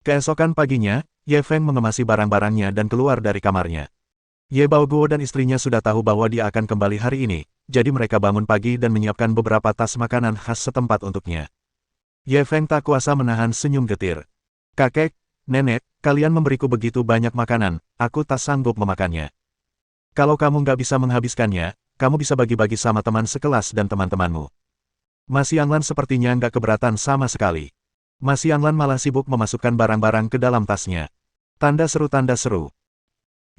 Keesokan paginya, Ye Feng mengemasi barang-barangnya dan keluar dari kamarnya. Ye Baoguo dan istrinya sudah tahu bahwa dia akan kembali hari ini, jadi mereka bangun pagi dan menyiapkan beberapa tas makanan khas setempat untuknya. Ye Feng tak kuasa menahan senyum getir. Kakek, nenek, kalian memberiku begitu banyak makanan, aku tak sanggup memakannya. Kalau kamu nggak bisa menghabiskannya, kamu bisa bagi-bagi sama teman sekelas dan teman-temanmu. Mas Yanglan sepertinya nggak keberatan sama sekali. Mas Yanglan malah sibuk memasukkan barang-barang ke dalam tasnya. Tanda seru tanda seru.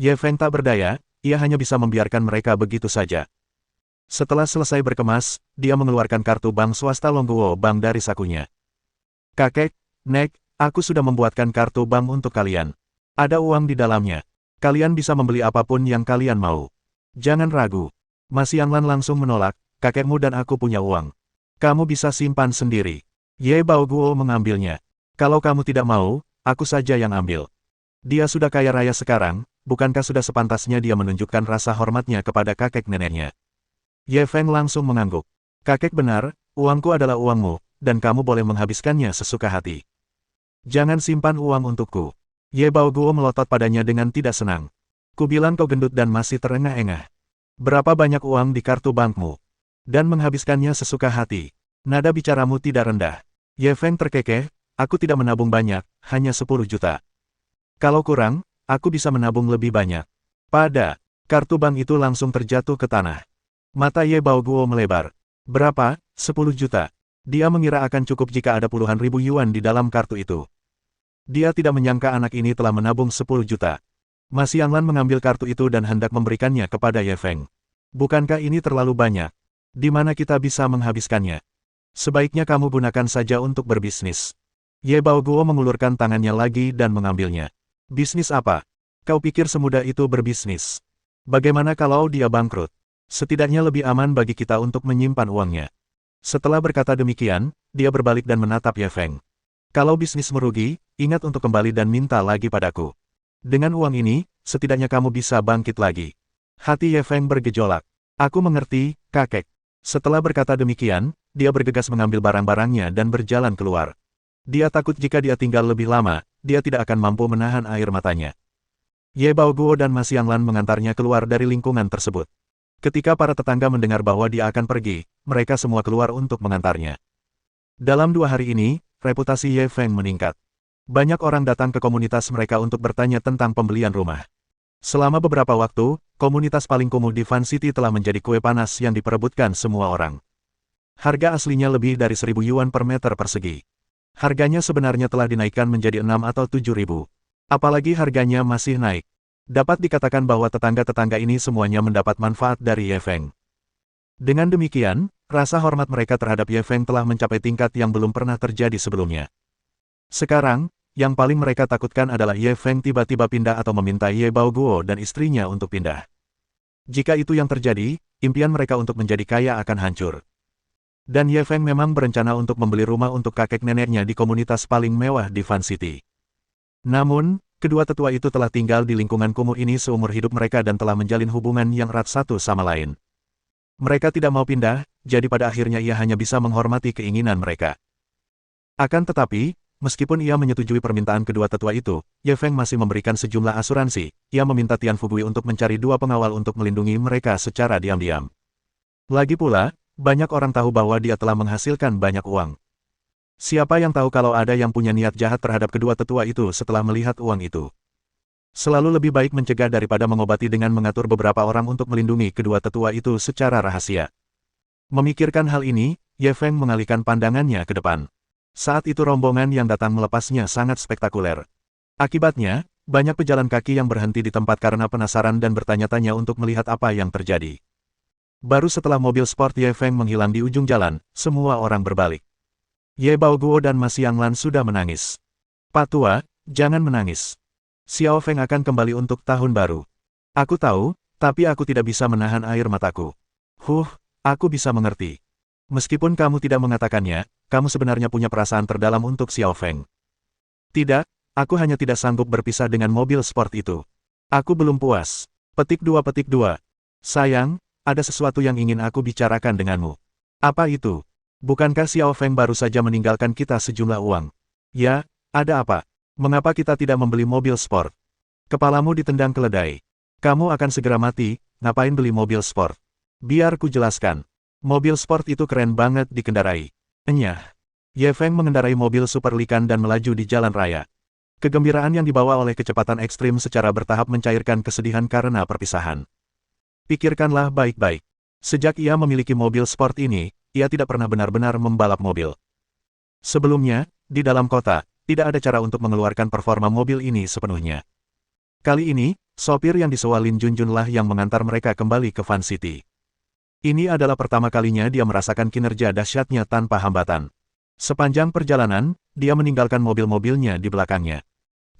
Ye Feng tak berdaya, ia hanya bisa membiarkan mereka begitu saja. Setelah selesai berkemas, dia mengeluarkan kartu bank swasta Longguo Bank dari sakunya. Kakek, Nek, aku sudah membuatkan kartu bank untuk kalian. Ada uang di dalamnya. Kalian bisa membeli apapun yang kalian mau. Jangan ragu. Mas Yanglan langsung menolak, kakekmu dan aku punya uang. Kamu bisa simpan sendiri. Ye Baoguo mengambilnya. Kalau kamu tidak mau, aku saja yang ambil. Dia sudah kaya raya sekarang, bukankah sudah sepantasnya dia menunjukkan rasa hormatnya kepada kakek neneknya? Ye Feng langsung mengangguk. Kakek benar, uangku adalah uangmu, dan kamu boleh menghabiskannya sesuka hati. Jangan simpan uang untukku. Ye Baoguo melotot padanya dengan tidak senang. Kubilang kau gendut dan masih terengah-engah. Berapa banyak uang di kartu bankmu? Dan menghabiskannya sesuka hati. Nada bicaramu tidak rendah. Ye Feng terkekeh, aku tidak menabung banyak, hanya 10 juta. Kalau kurang, aku bisa menabung lebih banyak. Pada kartu bank itu langsung terjatuh ke tanah. Mata Ye Baoguo melebar. Berapa? 10 juta. Dia mengira akan cukup jika ada puluhan ribu yuan di dalam kartu itu. Dia tidak menyangka anak ini telah menabung 10 juta. Mas Yanglan mengambil kartu itu dan hendak memberikannya kepada Ye Feng. Bukankah ini terlalu banyak? Di mana kita bisa menghabiskannya? Sebaiknya kamu gunakan saja untuk berbisnis. Ye Baoguo mengulurkan tangannya lagi dan mengambilnya. Bisnis apa? Kau pikir semudah itu berbisnis? Bagaimana kalau dia bangkrut? Setidaknya lebih aman bagi kita untuk menyimpan uangnya. Setelah berkata demikian, dia berbalik dan menatap Ye Feng. Kalau bisnis merugi, ingat untuk kembali dan minta lagi padaku. Dengan uang ini, setidaknya kamu bisa bangkit lagi. Hati Ye Feng bergejolak. Aku mengerti, kakek. Setelah berkata demikian, dia bergegas mengambil barang-barangnya dan berjalan keluar. Dia takut jika dia tinggal lebih lama, dia tidak akan mampu menahan air matanya. Ye Baoguo dan Mas Yanglan mengantarnya keluar dari lingkungan tersebut. Ketika para tetangga mendengar bahwa dia akan pergi, mereka semua keluar untuk mengantarnya. Dalam 2 hari ini, reputasi Ye Feng meningkat. Banyak orang datang ke komunitas mereka untuk bertanya tentang pembelian rumah. Selama beberapa waktu, komunitas paling kumuh di Fan City telah menjadi kue panas yang diperebutkan semua orang. Harga aslinya lebih dari 1.000 yuan per meter persegi. Harganya sebenarnya telah dinaikkan menjadi 6 atau 7.000. Apalagi harganya masih naik. Dapat dikatakan bahwa tetangga-tetangga ini semuanya mendapat manfaat dari Ye Feng. Dengan demikian, rasa hormat mereka terhadap Ye Feng telah mencapai tingkat yang belum pernah terjadi sebelumnya. Sekarang, yang paling mereka takutkan adalah Ye Feng tiba-tiba pindah atau meminta Ye Baoguo dan istrinya untuk pindah. Jika itu yang terjadi, impian mereka untuk menjadi kaya akan hancur. Dan Ye Feng memang berencana untuk membeli rumah untuk kakek neneknya di komunitas paling mewah di Fan City. Namun, kedua tetua itu telah tinggal di lingkungan kumuh ini seumur hidup mereka dan telah menjalin hubungan yang erat satu sama lain. Mereka tidak mau pindah, jadi pada akhirnya ia hanya bisa menghormati keinginan mereka. Akan tetapi, meskipun ia menyetujui permintaan kedua tetua itu, Ye Feng masih memberikan sejumlah asuransi. Ia meminta Tian Fugui untuk mencari 2 pengawal untuk melindungi mereka secara diam-diam. Lagi pula, banyak orang tahu bahwa dia telah menghasilkan banyak uang. Siapa yang tahu kalau ada yang punya niat jahat terhadap kedua tetua itu setelah melihat uang itu? Selalu lebih baik mencegah daripada mengobati dengan mengatur beberapa orang untuk melindungi kedua tetua itu secara rahasia. Memikirkan hal ini, Ye Feng mengalihkan pandangannya ke depan. Saat itu rombongan yang datang melepasnya sangat spektakuler. Akibatnya, banyak pejalan kaki yang berhenti di tempat karena penasaran dan bertanya-tanya untuk melihat apa yang terjadi. Baru setelah mobil sport Ye Feng menghilang di ujung jalan, semua orang berbalik. Ye Baoguo dan Mas Yanglan sudah menangis. Pak Tua, jangan menangis. Xiao Feng akan kembali untuk tahun baru. Aku tahu, tapi aku tidak bisa menahan air mataku. Aku bisa mengerti. Meskipun kamu tidak mengatakannya, kamu sebenarnya punya perasaan terdalam untuk Xiao Feng. Tidak, aku hanya tidak sanggup berpisah dengan mobil sport itu. Aku belum puas. Petik 2. Sayang, ada sesuatu yang ingin aku bicarakan denganmu. Apa itu? Bukankah Xiao Feng baru saja meninggalkan kita sejumlah uang? Ya, ada apa? Mengapa kita tidak membeli mobil sport? Kepalamu ditendang keledai. Kamu akan segera mati, ngapain beli mobil sport? Biar ku jelaskan. Mobil sport itu keren banget dikendarai. Enyah. Ye Feng mengendarai mobil super Likan dan melaju di jalan raya. Kegembiraan yang dibawa oleh kecepatan ekstrim secara bertahap mencairkan kesedihan karena perpisahan. Pikirkanlah baik-baik. Sejak ia memiliki mobil sport ini, ia tidak pernah benar-benar membalap mobil. Sebelumnya, di dalam kota, tidak ada cara untuk mengeluarkan performa mobil ini sepenuhnya. Kali ini, sopir yang disewa Lin Junjunlah yang mengantar mereka kembali ke Fan City. Ini adalah pertama kalinya dia merasakan kinerja dahsyatnya tanpa hambatan. Sepanjang perjalanan, dia meninggalkan mobil-mobilnya di belakangnya.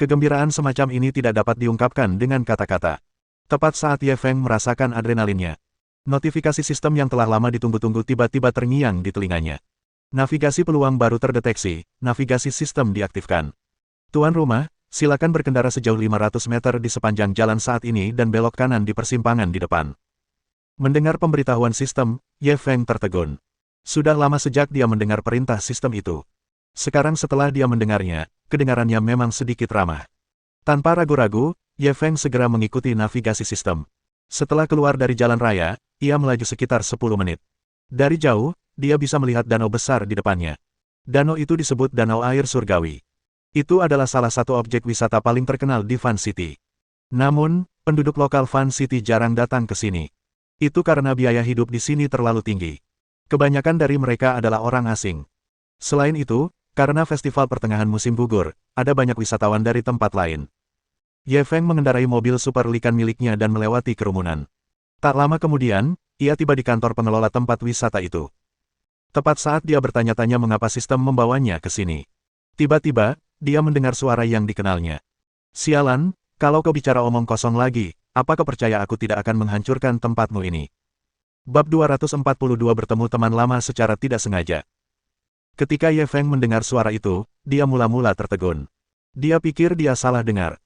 Kegembiraan semacam ini tidak dapat diungkapkan dengan kata-kata. Tepat saat Ye Feng merasakan adrenalinnya, notifikasi sistem yang telah lama ditunggu-tunggu tiba-tiba terngiang di telinganya. Navigasi peluang baru terdeteksi, navigasi sistem diaktifkan. Tuan rumah, silakan berkendara sejauh 500 meter di sepanjang jalan saat ini dan belok kanan di persimpangan di depan. Mendengar pemberitahuan sistem, Ye Feng tertegun. Sudah lama sejak dia mendengar perintah sistem itu. Sekarang setelah dia mendengarnya, kedengarannya memang sedikit ramah. Tanpa ragu-ragu, Ye Feng segera mengikuti navigasi sistem. Setelah keluar dari jalan raya, ia melaju sekitar 10 menit. Dari jauh, dia bisa melihat danau besar di depannya. Danau itu disebut Danau Air Surgawi. Itu adalah salah satu objek wisata paling terkenal di Fan City. Namun, penduduk lokal Fan City jarang datang ke sini. Itu karena biaya hidup di sini terlalu tinggi. Kebanyakan dari mereka adalah orang asing. Selain itu, karena festival pertengahan musim gugur, ada banyak wisatawan dari tempat lain. Ye Feng mengendarai mobil super Likan miliknya dan melewati kerumunan. Tak lama kemudian, ia tiba di kantor pengelola tempat wisata itu. Tepat saat dia bertanya-tanya mengapa sistem membawanya ke sini. Tiba-tiba, dia mendengar suara yang dikenalnya. Sialan, kalau kau bicara omong kosong lagi, apakah percaya aku tidak akan menghancurkan tempatmu ini? Bab 242 bertemu teman lama secara tidak sengaja. Ketika Ye Feng mendengar suara itu, dia mula-mula tertegun. Dia pikir dia salah dengar.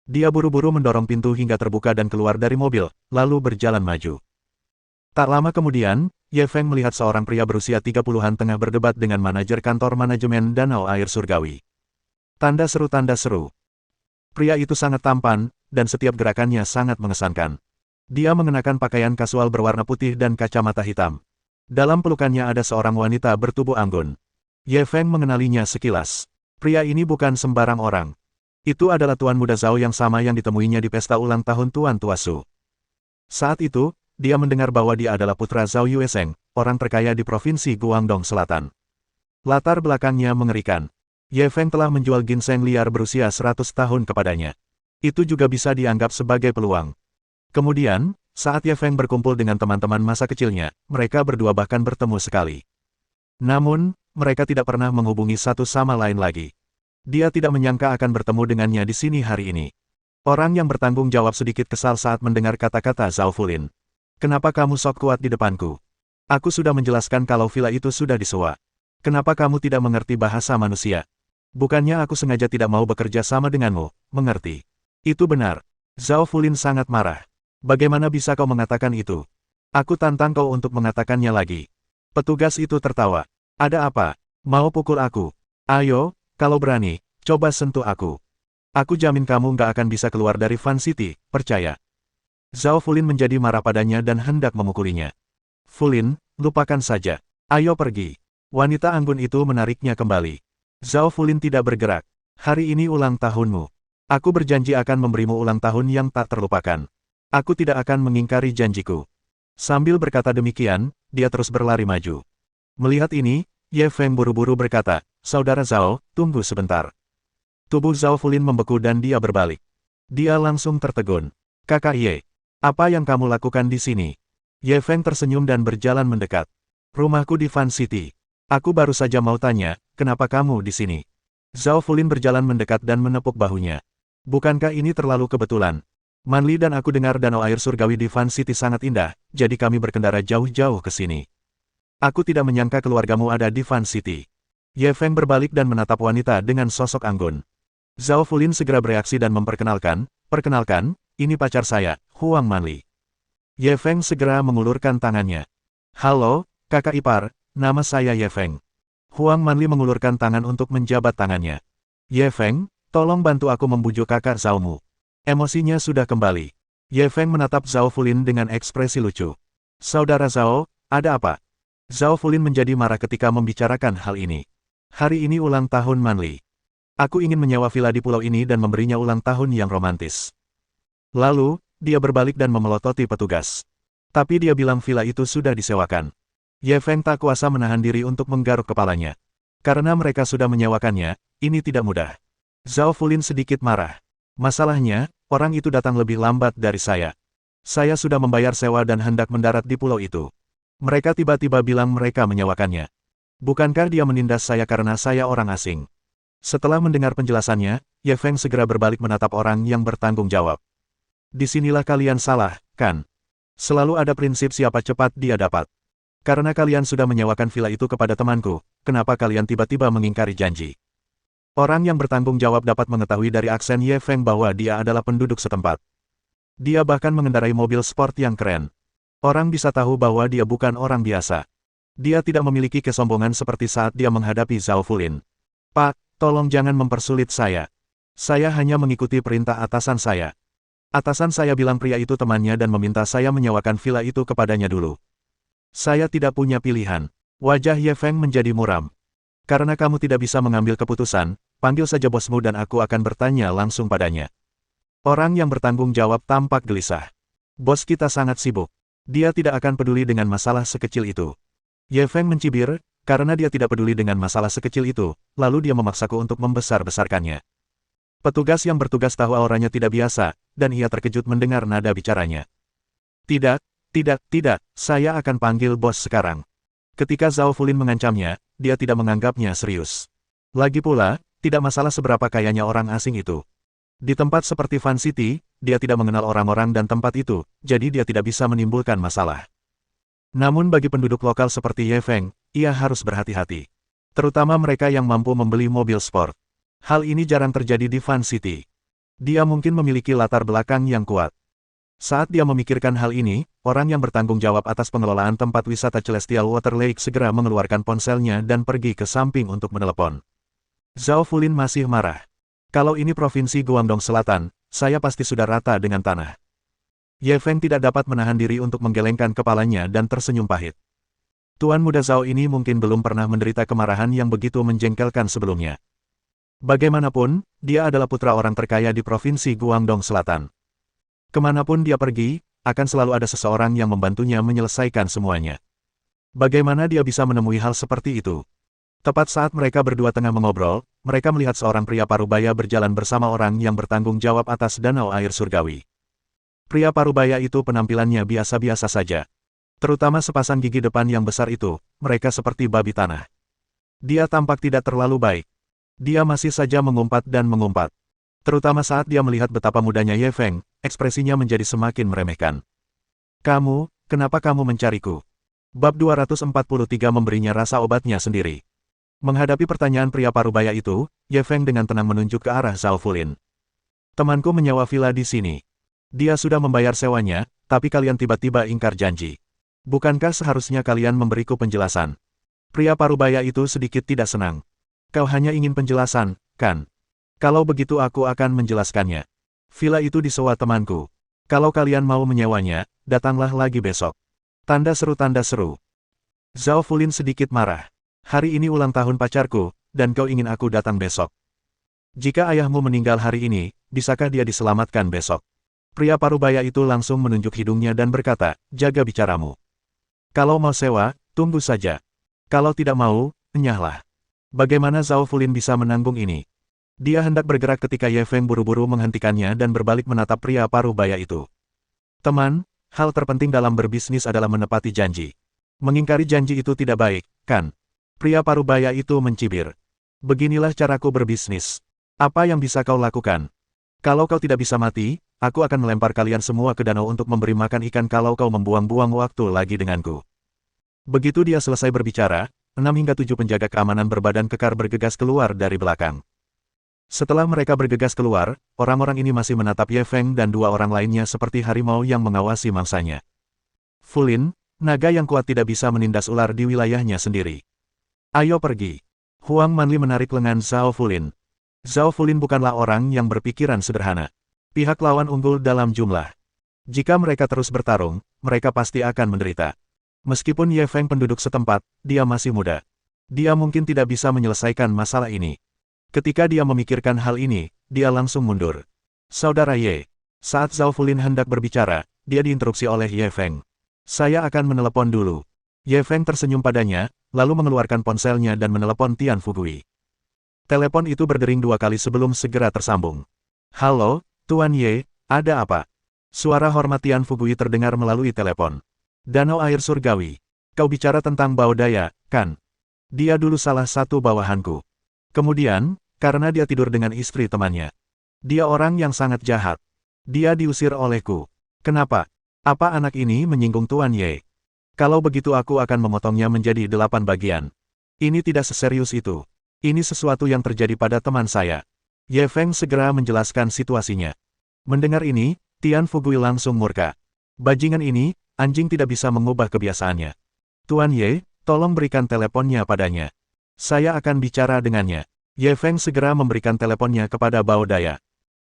Dia buru-buru mendorong pintu hingga terbuka dan keluar dari mobil, lalu berjalan maju. Tak lama kemudian, Ye Feng melihat seorang pria berusia 30-an tengah berdebat dengan manajer kantor manajemen Danau Air Surgawi. Tanda seru. Pria itu sangat tampan, dan setiap gerakannya sangat mengesankan. Dia mengenakan pakaian kasual berwarna putih dan kacamata hitam. Dalam pelukannya ada seorang wanita bertubuh anggun. Ye Feng mengenalinya sekilas. Pria ini bukan sembarang orang. Itu adalah Tuan Muda Zhao yang sama yang ditemuinya di pesta ulang tahun Tuan Tuasu. Saat itu, dia mendengar bahwa dia adalah putra Zhao Yuesheng, orang terkaya di provinsi Guangdong Selatan. Latar belakangnya mengerikan. Ye Feng telah menjual ginseng liar berusia 100 tahun kepadanya. Itu juga bisa dianggap sebagai peluang. Kemudian, saat Ye Feng berkumpul dengan teman-teman masa kecilnya, mereka berdua bahkan bertemu sekali. Namun, mereka tidak pernah menghubungi satu sama lain lagi. Dia tidak menyangka akan bertemu dengannya di sini hari ini. Orang yang bertanggung jawab sedikit kesal saat mendengar kata-kata Zhao Fulin. Kenapa kamu sok kuat di depanku? Aku sudah menjelaskan kalau villa itu sudah disewa. Kenapa kamu tidak mengerti bahasa manusia? Bukannya aku sengaja tidak mau bekerja sama denganmu, mengerti? Itu benar. Zhao Fulin sangat marah. Bagaimana bisa kau mengatakan itu? Aku tantang kau untuk mengatakannya lagi. Petugas itu tertawa. Ada apa? Mau pukul aku? Ayo, kalau berani, coba sentuh aku. Aku jamin kamu nggak akan bisa keluar dari Fan City, percaya. Zhao Fulin menjadi marah padanya dan hendak memukulinya. Fulin, lupakan saja. Ayo pergi. Wanita anggun itu menariknya kembali. Zhao Fulin tidak bergerak. Hari ini ulang tahunmu. Aku berjanji akan memberimu ulang tahun yang tak terlupakan. Aku tidak akan mengingkari janjiku. Sambil berkata demikian, dia terus berlari maju. Melihat ini, Ye Feng buru-buru berkata, Saudara Zhao, tunggu sebentar. Tubuh Zhao Fulin membeku dan dia berbalik. Dia langsung tertegun. Kakak Ye. Apa yang kamu lakukan di sini? Ye Feng tersenyum dan berjalan mendekat. Rumahku di Fan City. Aku baru saja mau tanya, kenapa kamu di sini? Zhao Fulin berjalan mendekat dan menepuk bahunya. Bukankah ini terlalu kebetulan? Manli dan aku dengar danau air surgawi di Fan City sangat indah, jadi kami berkendara jauh-jauh ke sini. Aku tidak menyangka keluargamu ada di Fan City. Ye Feng berbalik dan menatap wanita dengan sosok anggun. Zhao Fulin segera bereaksi dan memperkenalkan, perkenalkan, ini pacar saya, Huang Manli. Ye Feng segera mengulurkan tangannya. Halo, kakak ipar, nama saya Ye Feng. Huang Manli mengulurkan tangan untuk menjabat tangannya. Ye Feng, tolong bantu aku membujuk kakak Zhaomu. Emosinya sudah kembali. Ye Feng menatap Zhao Fulin dengan ekspresi lucu. Saudara Zhao, ada apa? Zhao Fulin menjadi marah ketika membicarakan hal ini. Hari ini ulang tahun Manli. Aku ingin menyewa villa di pulau ini dan memberinya ulang tahun yang romantis. Lalu, dia berbalik dan memelototi petugas. Tapi dia bilang villa itu sudah disewakan. Ye Feng tak kuasa menahan diri untuk menggaruk kepalanya. Karena mereka sudah menyewakannya, ini tidak mudah. Zhao Fulin sedikit marah. Masalahnya, orang itu datang lebih lambat dari saya. Saya sudah membayar sewa dan hendak mendarat di pulau itu. Mereka tiba-tiba bilang mereka menyewakannya. Bukankah dia menindas saya karena saya orang asing? Setelah mendengar penjelasannya, Ye Feng segera berbalik menatap orang yang bertanggung jawab. Disinilah kalian salah, kan? Selalu ada prinsip siapa cepat dia dapat. Karena kalian sudah menyewakan villa itu kepada temanku, kenapa kalian tiba-tiba mengingkari janji? Orang yang bertanggung jawab dapat mengetahui dari aksen Ye Feng bahwa dia adalah penduduk setempat. Dia bahkan mengendarai mobil sport yang keren. Orang bisa tahu bahwa dia bukan orang biasa. Dia tidak memiliki kesombongan seperti saat dia menghadapi Zhao Fulin. Pak, tolong jangan mempersulit saya. Saya hanya mengikuti perintah atasan saya. Atasan saya bilang pria itu temannya dan meminta saya menyewakan villa itu kepadanya dulu. Saya tidak punya pilihan. Wajah Ye Feng menjadi muram. Karena kamu tidak bisa mengambil keputusan, panggil saja bosmu dan aku akan bertanya langsung padanya. Orang yang bertanggung jawab tampak gelisah. Bos kita sangat sibuk. Dia tidak akan peduli dengan masalah sekecil itu. Ye Feng mencibir, karena dia tidak peduli dengan masalah sekecil itu, lalu dia memaksaku untuk membesar-besarkannya. Petugas yang bertugas tahu auranya tidak biasa, dan ia terkejut mendengar nada bicaranya. Tidak, saya akan panggil bos sekarang. Ketika Zhao Fulin mengancamnya, dia tidak menganggapnya serius. Lagi pula, tidak masalah seberapa kayanya orang asing itu. Di tempat seperti Fan City, dia tidak mengenal orang-orang dan tempat itu, jadi dia tidak bisa menimbulkan masalah. Namun bagi penduduk lokal seperti Ye Feng, ia harus berhati-hati. Terutama mereka yang mampu membeli mobil sport. Hal ini jarang terjadi di Fan City. Dia mungkin memiliki latar belakang yang kuat. Saat dia memikirkan hal ini, orang yang bertanggung jawab atas pengelolaan tempat wisata Celestial Water Lake segera mengeluarkan ponselnya dan pergi ke samping untuk menelepon. Zhao Fulin masih marah. Kalau ini provinsi Guangdong Selatan, saya pasti sudah rata dengan tanah. Ye Feng tidak dapat menahan diri untuk menggelengkan kepalanya dan tersenyum pahit. Tuan muda Zhao ini mungkin belum pernah menderita kemarahan yang begitu menjengkelkan sebelumnya. Bagaimanapun, dia adalah putra orang terkaya di provinsi Guangdong Selatan. Kemanapun dia pergi, akan selalu ada seseorang yang membantunya menyelesaikan semuanya. Bagaimana dia bisa menemui hal seperti itu? Tepat saat mereka berdua tengah mengobrol, mereka melihat seorang pria parubaya berjalan bersama orang yang bertanggung jawab atas danau air surgawi. Pria parubaya itu penampilannya biasa-biasa saja. Terutama sepasang gigi depan yang besar itu, mereka seperti babi tanah. Dia tampak tidak terlalu baik. Dia masih saja mengumpat dan mengumpat. Terutama saat dia melihat betapa mudanya Ye Feng, ekspresinya menjadi semakin meremehkan. Kenapa kamu mencariku? Bab 243 memberinya rasa obatnya sendiri. Menghadapi pertanyaan pria parubaya itu, Ye Feng dengan tenang menunjuk ke arah Zhao Fulin. Temanku menyewa villa di sini. Dia sudah membayar sewanya, tapi kalian tiba-tiba ingkar janji. Bukankah seharusnya kalian memberiku penjelasan? Pria parubaya itu sedikit tidak senang. Kau hanya ingin penjelasan, kan? Kalau begitu aku akan menjelaskannya. Villa itu disewa temanku. Kalau kalian mau menyewanya, datanglah lagi besok. Tanda seru. Zhao Fulin sedikit marah. Hari ini ulang tahun pacarku, dan kau ingin aku datang besok. Jika ayahmu meninggal hari ini, bisakah dia diselamatkan besok? Pria parubaya itu langsung menunjuk hidungnya dan berkata, jaga bicaramu. Kalau mau sewa, tunggu saja. Kalau tidak mau, enyahlah. Bagaimana Zhao Fulin bisa menanggung ini? Dia hendak bergerak ketika Ye Feng buru-buru menghentikannya dan berbalik menatap pria parubaya itu. Teman, hal terpenting dalam berbisnis adalah menepati janji. Mengingkari janji itu tidak baik, kan? Pria parubaya itu mencibir. Beginilah caraku berbisnis. Apa yang bisa kau lakukan? Kalau kau tidak bisa mati, aku akan melempar kalian semua ke danau untuk memberi makan ikan kalau kau membuang-buang waktu lagi denganku. Begitu dia selesai berbicara, 6 hingga 7 penjaga keamanan berbadan kekar bergegas keluar dari belakang. Setelah mereka bergegas keluar, orang-orang ini masih menatap Ye Feng dan dua orang lainnya seperti harimau yang mengawasi mangsanya. Fulin, naga yang kuat tidak bisa menindas ular di wilayahnya sendiri. Ayo pergi. Huang Manli menarik lengan Zhao Fulin. Zhao Fulin bukanlah orang yang berpikiran sederhana. Pihak lawan unggul dalam jumlah. Jika mereka terus bertarung, mereka pasti akan menderita. Meskipun Ye Feng penduduk setempat, dia masih muda. Dia mungkin tidak bisa menyelesaikan masalah ini. Ketika dia memikirkan hal ini, dia langsung mundur. Saudara Ye. Saat Zhao Fulin hendak berbicara, dia diinterupsi oleh Ye Feng. Saya akan menelepon dulu. Ye Feng tersenyum padanya, lalu mengeluarkan ponselnya dan menelepon Tian Fugui. Telepon itu berdering 2 kali sebelum segera tersambung. Halo, Tuan Ye, ada apa? Suara hormat Tian Fugui terdengar melalui telepon. Danau air surgawi. Kau bicara tentang Bao Daya, kan? Dia dulu salah satu bawahanku. Kemudian, karena dia tidur dengan istri temannya. Dia orang yang sangat jahat. Dia diusir olehku. Kenapa? Apa anak ini menyinggung Tuan Ye? Kalau begitu aku akan memotongnya menjadi 8 bagian. Ini tidak seserius itu. Ini sesuatu yang terjadi pada teman saya. Ye Feng segera menjelaskan situasinya. Mendengar ini, Tian Fugui langsung murka. Bajingan ini, anjing tidak bisa mengubah kebiasaannya. Tuan Ye, tolong berikan teleponnya padanya. Saya akan bicara dengannya. Ye Feng segera memberikan teleponnya kepada Bao Daya.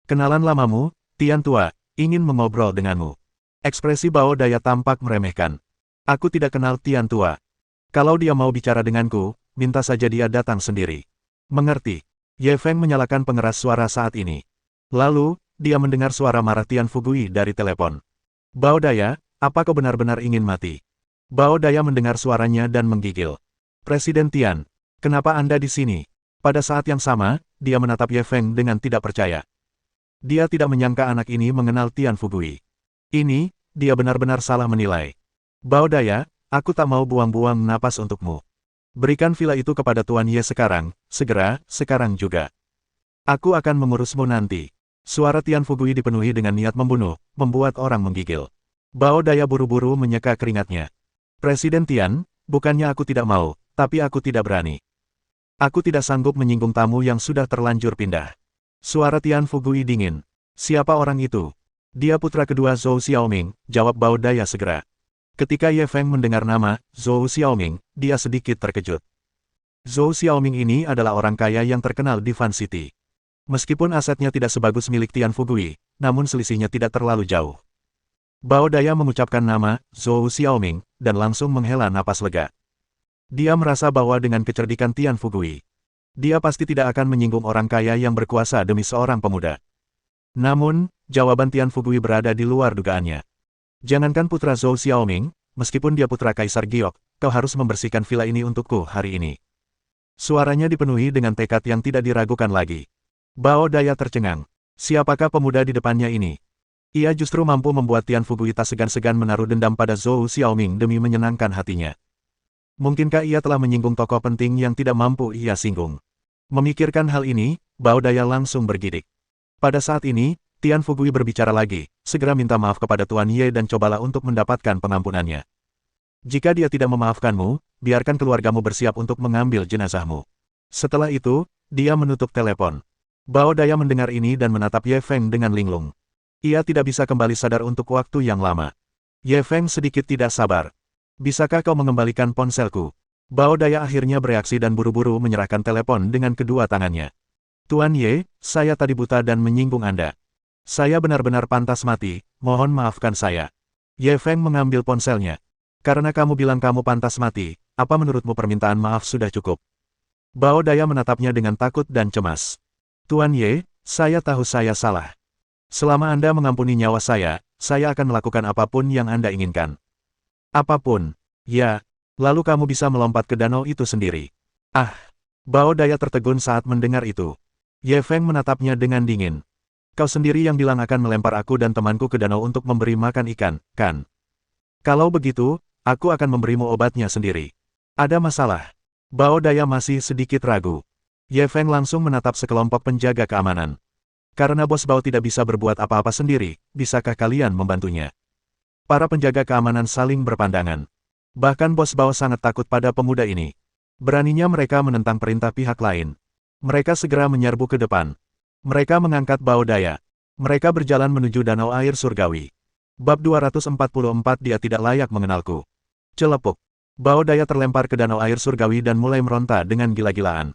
Kenalan lamamu, Tian Tua, ingin mengobrol denganmu. Ekspresi Bao Daya tampak meremehkan. Aku tidak kenal Tian Tua. Kalau dia mau bicara denganku, minta saja dia datang sendiri. Mengerti? Ye Feng menyalakan pengeras suara saat ini. Lalu, dia mendengar suara marah Tian Fugui dari telepon. Bao Daya, apa kau benar-benar ingin mati? Bao Daya mendengar suaranya dan menggigil. Presiden Tian, kenapa Anda di sini? Pada saat yang sama, dia menatap Ye Feng dengan tidak percaya. Dia tidak menyangka anak ini mengenal Tian Fugui. Ini, dia benar-benar salah menilai. Bao Daya, aku tak mau buang-buang napas untukmu. Berikan villa itu kepada Tuan Ye sekarang, segera, sekarang juga. Aku akan mengurusmu nanti. Suara Tian Fugui dipenuhi dengan niat membunuh, membuat orang menggigil. Bao Daya buru-buru menyeka keringatnya. Presiden Tian, bukannya aku tidak mau, tapi aku tidak berani. Aku tidak sanggup menyinggung tamu yang sudah terlanjur pindah. Suara Tian Fugui dingin. Siapa orang itu? Dia putra kedua Zhou Xiaoming, jawab Bao Daya segera. Ketika Ye Feng mendengar nama, Zhou Xiaoming, dia sedikit terkejut. Zhou Xiaoming ini adalah orang kaya yang terkenal di Fan City. Meskipun asetnya tidak sebagus milik Tian Fugui, namun selisihnya tidak terlalu jauh. Bao Daya mengucapkan nama, Zhou Xiaoming, dan langsung menghela napas lega. Dia merasa bahwa dengan kecerdikan Tian Fugui, dia pasti tidak akan menyinggung orang kaya yang berkuasa demi seorang pemuda. Namun, jawaban Tian Fugui berada di luar dugaannya. Jangankan putra Zhou Xiaoming, meskipun dia putra Kaisar Giok, kau harus membersihkan villa ini untukku hari ini. Suaranya dipenuhi dengan tekad yang tidak diragukan lagi. Bao Daya tercengang. Siapakah pemuda di depannya ini? Ia justru mampu membuat Tian Fugui tak segan-segan menaruh dendam pada Zhou Xiaoming demi menyenangkan hatinya. Mungkinkah ia telah menyinggung tokoh penting yang tidak mampu ia singgung? Memikirkan hal ini, Bao Daya langsung bergidik. Pada saat ini, Tian Fugui berbicara lagi, segera minta maaf kepada Tuan Ye dan cobalah untuk mendapatkan pengampunannya. Jika dia tidak memaafkanmu, biarkan keluargamu bersiap untuk mengambil jenazahmu. Setelah itu, dia menutup telepon. Bao Daya mendengar ini dan menatap Ye Feng dengan linglung. Ia tidak bisa kembali sadar untuk waktu yang lama. Ye Feng sedikit tidak sabar. Bisakah kau mengembalikan ponselku? Bao Daya akhirnya bereaksi dan buru-buru menyerahkan telepon dengan kedua tangannya. Tuan Ye, saya tadi buta dan menyinggung Anda. Saya benar-benar pantas mati, mohon maafkan saya. Ye Feng mengambil ponselnya. Karena kamu bilang kamu pantas mati, apa menurutmu permintaan maaf sudah cukup? Bao Daya menatapnya dengan takut dan cemas. Tuan Ye, saya tahu saya salah. Selama Anda mengampuni nyawa saya akan melakukan apapun yang Anda inginkan. Apapun. Ya, lalu kamu bisa melompat ke danau itu sendiri. Ah! Bao Daya tertegun saat mendengar itu. Ye Feng menatapnya dengan dingin. Kau sendiri yang bilang akan melempar aku dan temanku ke danau untuk memberi makan ikan, kan? Kalau begitu, aku akan memberimu obatnya sendiri. Ada masalah. Bao Daya masih sedikit ragu. Ye Feng langsung menatap sekelompok penjaga keamanan. Karena Bos Bao tidak bisa berbuat apa-apa sendiri, bisakah kalian membantunya? Para penjaga keamanan saling berpandangan. Bahkan Bos Bao sangat takut pada pemuda ini. Beraninya mereka menentang perintah pihak lain. Mereka segera menyerbu ke depan. Mereka mengangkat Bao Daya. Mereka berjalan menuju danau air surgawi. Bab 244 Dia tidak layak mengenalku. Celepuk. Bao Daya terlempar ke danau air surgawi dan mulai meronta dengan gila-gilaan.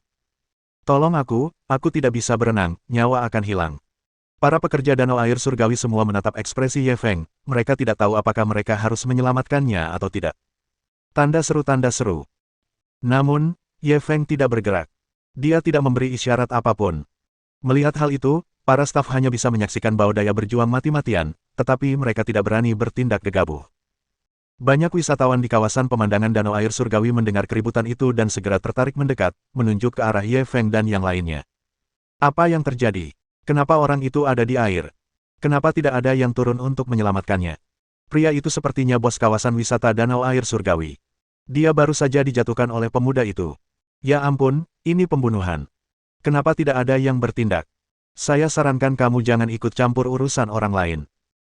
Tolong aku tidak bisa berenang, nyawa akan hilang. Para pekerja danau air surgawi semua menatap ekspresi Ye Feng, mereka tidak tahu apakah mereka harus menyelamatkannya atau tidak. Tanda seru tanda seru. Namun, Ye Feng tidak bergerak. Dia tidak memberi isyarat apapun. Melihat hal itu, para staf hanya bisa menyaksikan Bao Daya berjuang mati-matian, tetapi mereka tidak berani bertindak gegabah. Banyak wisatawan di kawasan pemandangan danau air surgawi mendengar keributan itu dan segera tertarik mendekat, menunjuk ke arah Ye Feng dan yang lainnya. Apa yang terjadi? Kenapa orang itu ada di air? Kenapa tidak ada yang turun untuk menyelamatkannya? Pria itu sepertinya bos kawasan wisata danau air surgawi. Dia baru saja dijatuhkan oleh pemuda itu. Ya ampun, ini pembunuhan. Kenapa tidak ada yang bertindak? Saya sarankan kamu jangan ikut campur urusan orang lain.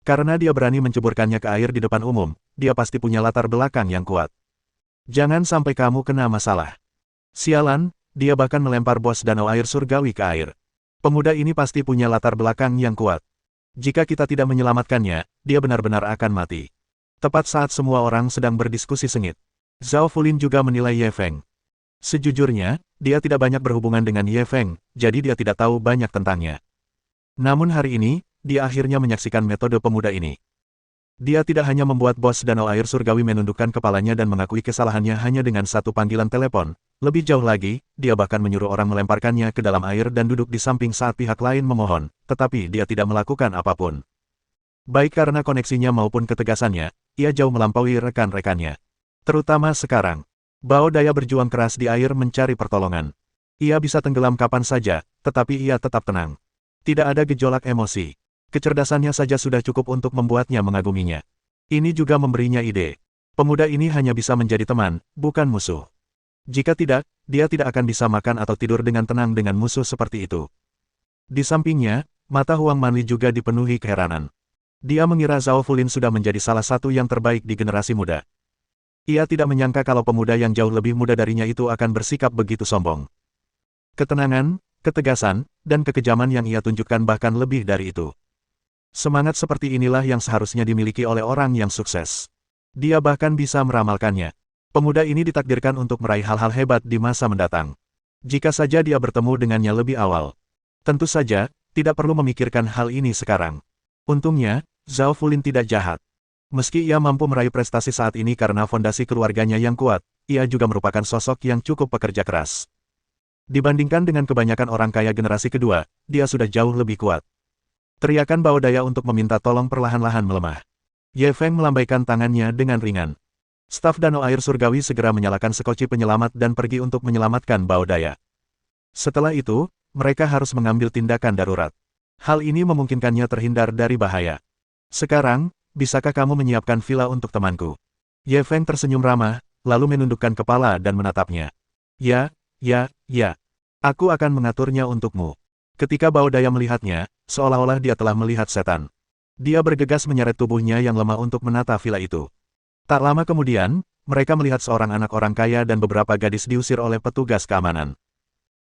Karena dia berani menceburkannya ke air di depan umum, dia pasti punya latar belakang yang kuat. Jangan sampai kamu kena masalah. Sialan, dia bahkan melempar bos danau air surgawi ke air. Pemuda ini pasti punya latar belakang yang kuat. Jika kita tidak menyelamatkannya, dia benar-benar akan mati. Tepat saat semua orang sedang berdiskusi sengit, Zhao Fulin juga menilai Ye Feng. Sejujurnya, dia tidak banyak berhubungan dengan Ye Feng, jadi dia tidak tahu banyak tentangnya. Namun hari ini, dia akhirnya menyaksikan metode pemuda ini. Dia tidak hanya membuat bos danau air surgawi menundukkan kepalanya dan mengakui kesalahannya hanya dengan satu panggilan telepon. Lebih jauh lagi, dia bahkan menyuruh orang melemparkannya ke dalam air dan duduk di samping saat pihak lain memohon, tetapi dia tidak melakukan apapun. Baik karena koneksinya maupun ketegasannya, ia jauh melampaui rekan-rekannya. Terutama sekarang, Bao Daya berjuang keras di air mencari pertolongan. Ia bisa tenggelam kapan saja, tetapi ia tetap tenang. Tidak ada gejolak emosi. Kecerdasannya saja sudah cukup untuk membuatnya mengaguminya. Ini juga memberinya ide. Pemuda ini hanya bisa menjadi teman, bukan musuh. Jika tidak, dia tidak akan bisa makan atau tidur dengan tenang dengan musuh seperti itu. Di sampingnya, mata Huang Manli juga dipenuhi keheranan. Dia mengira Zhao Fulin sudah menjadi salah satu yang terbaik di generasi muda. Ia tidak menyangka kalau pemuda yang jauh lebih muda darinya itu akan bersikap begitu sombong. Ketenangan, ketegasan, dan kekejaman yang ia tunjukkan bahkan lebih dari itu. Semangat seperti inilah yang seharusnya dimiliki oleh orang yang sukses. Dia bahkan bisa meramalkannya. Pemuda ini ditakdirkan untuk meraih hal-hal hebat di masa mendatang. Jika saja dia bertemu dengannya lebih awal. Tentu saja, tidak perlu memikirkan hal ini sekarang. Untungnya, Zhao Fulin tidak jahat. Meski ia mampu meraih prestasi saat ini karena fondasi keluarganya yang kuat, ia juga merupakan sosok yang cukup pekerja keras. Dibandingkan dengan kebanyakan orang kaya generasi kedua, dia sudah jauh lebih kuat. Teriakan Bao Daya untuk meminta tolong perlahan-lahan melemah. Ye Feng melambaikan tangannya dengan ringan. Staf danau air surgawi segera menyalakan sekoci penyelamat dan pergi untuk menyelamatkan Bao Daya. Setelah itu, mereka harus mengambil tindakan darurat. Hal ini memungkinkannya terhindar dari bahaya. Sekarang, bisakah kamu menyiapkan villa untuk temanku? Ye Feng tersenyum ramah, lalu menundukkan kepala dan menatapnya. Ya. Aku akan mengaturnya untukmu. Ketika Bao Daya melihatnya, seolah-olah dia telah melihat setan. Dia bergegas menyeret tubuhnya yang lemah untuk menata villa itu. Tak lama kemudian, mereka melihat seorang anak orang kaya dan beberapa gadis diusir oleh petugas keamanan.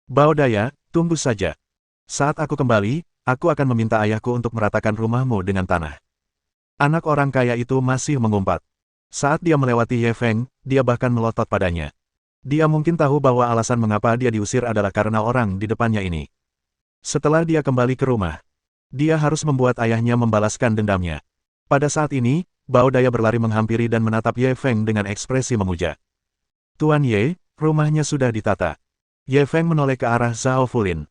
Bao Daya, tunggu saja. Saat aku kembali, aku akan meminta ayahku untuk meratakan rumahmu dengan tanah. Anak orang kaya itu masih mengumpat. Saat dia melewati Ye Feng, dia bahkan melotot padanya. Dia mungkin tahu bahwa alasan mengapa dia diusir adalah karena orang di depannya ini. Setelah dia kembali ke rumah, dia harus membuat ayahnya membalaskan dendamnya. Pada saat ini, Bao Daya berlari menghampiri dan menatap Ye Feng dengan ekspresi memuja. Tuan Ye, rumahnya sudah ditata. Ye Feng menoleh ke arah Zhao Fulin.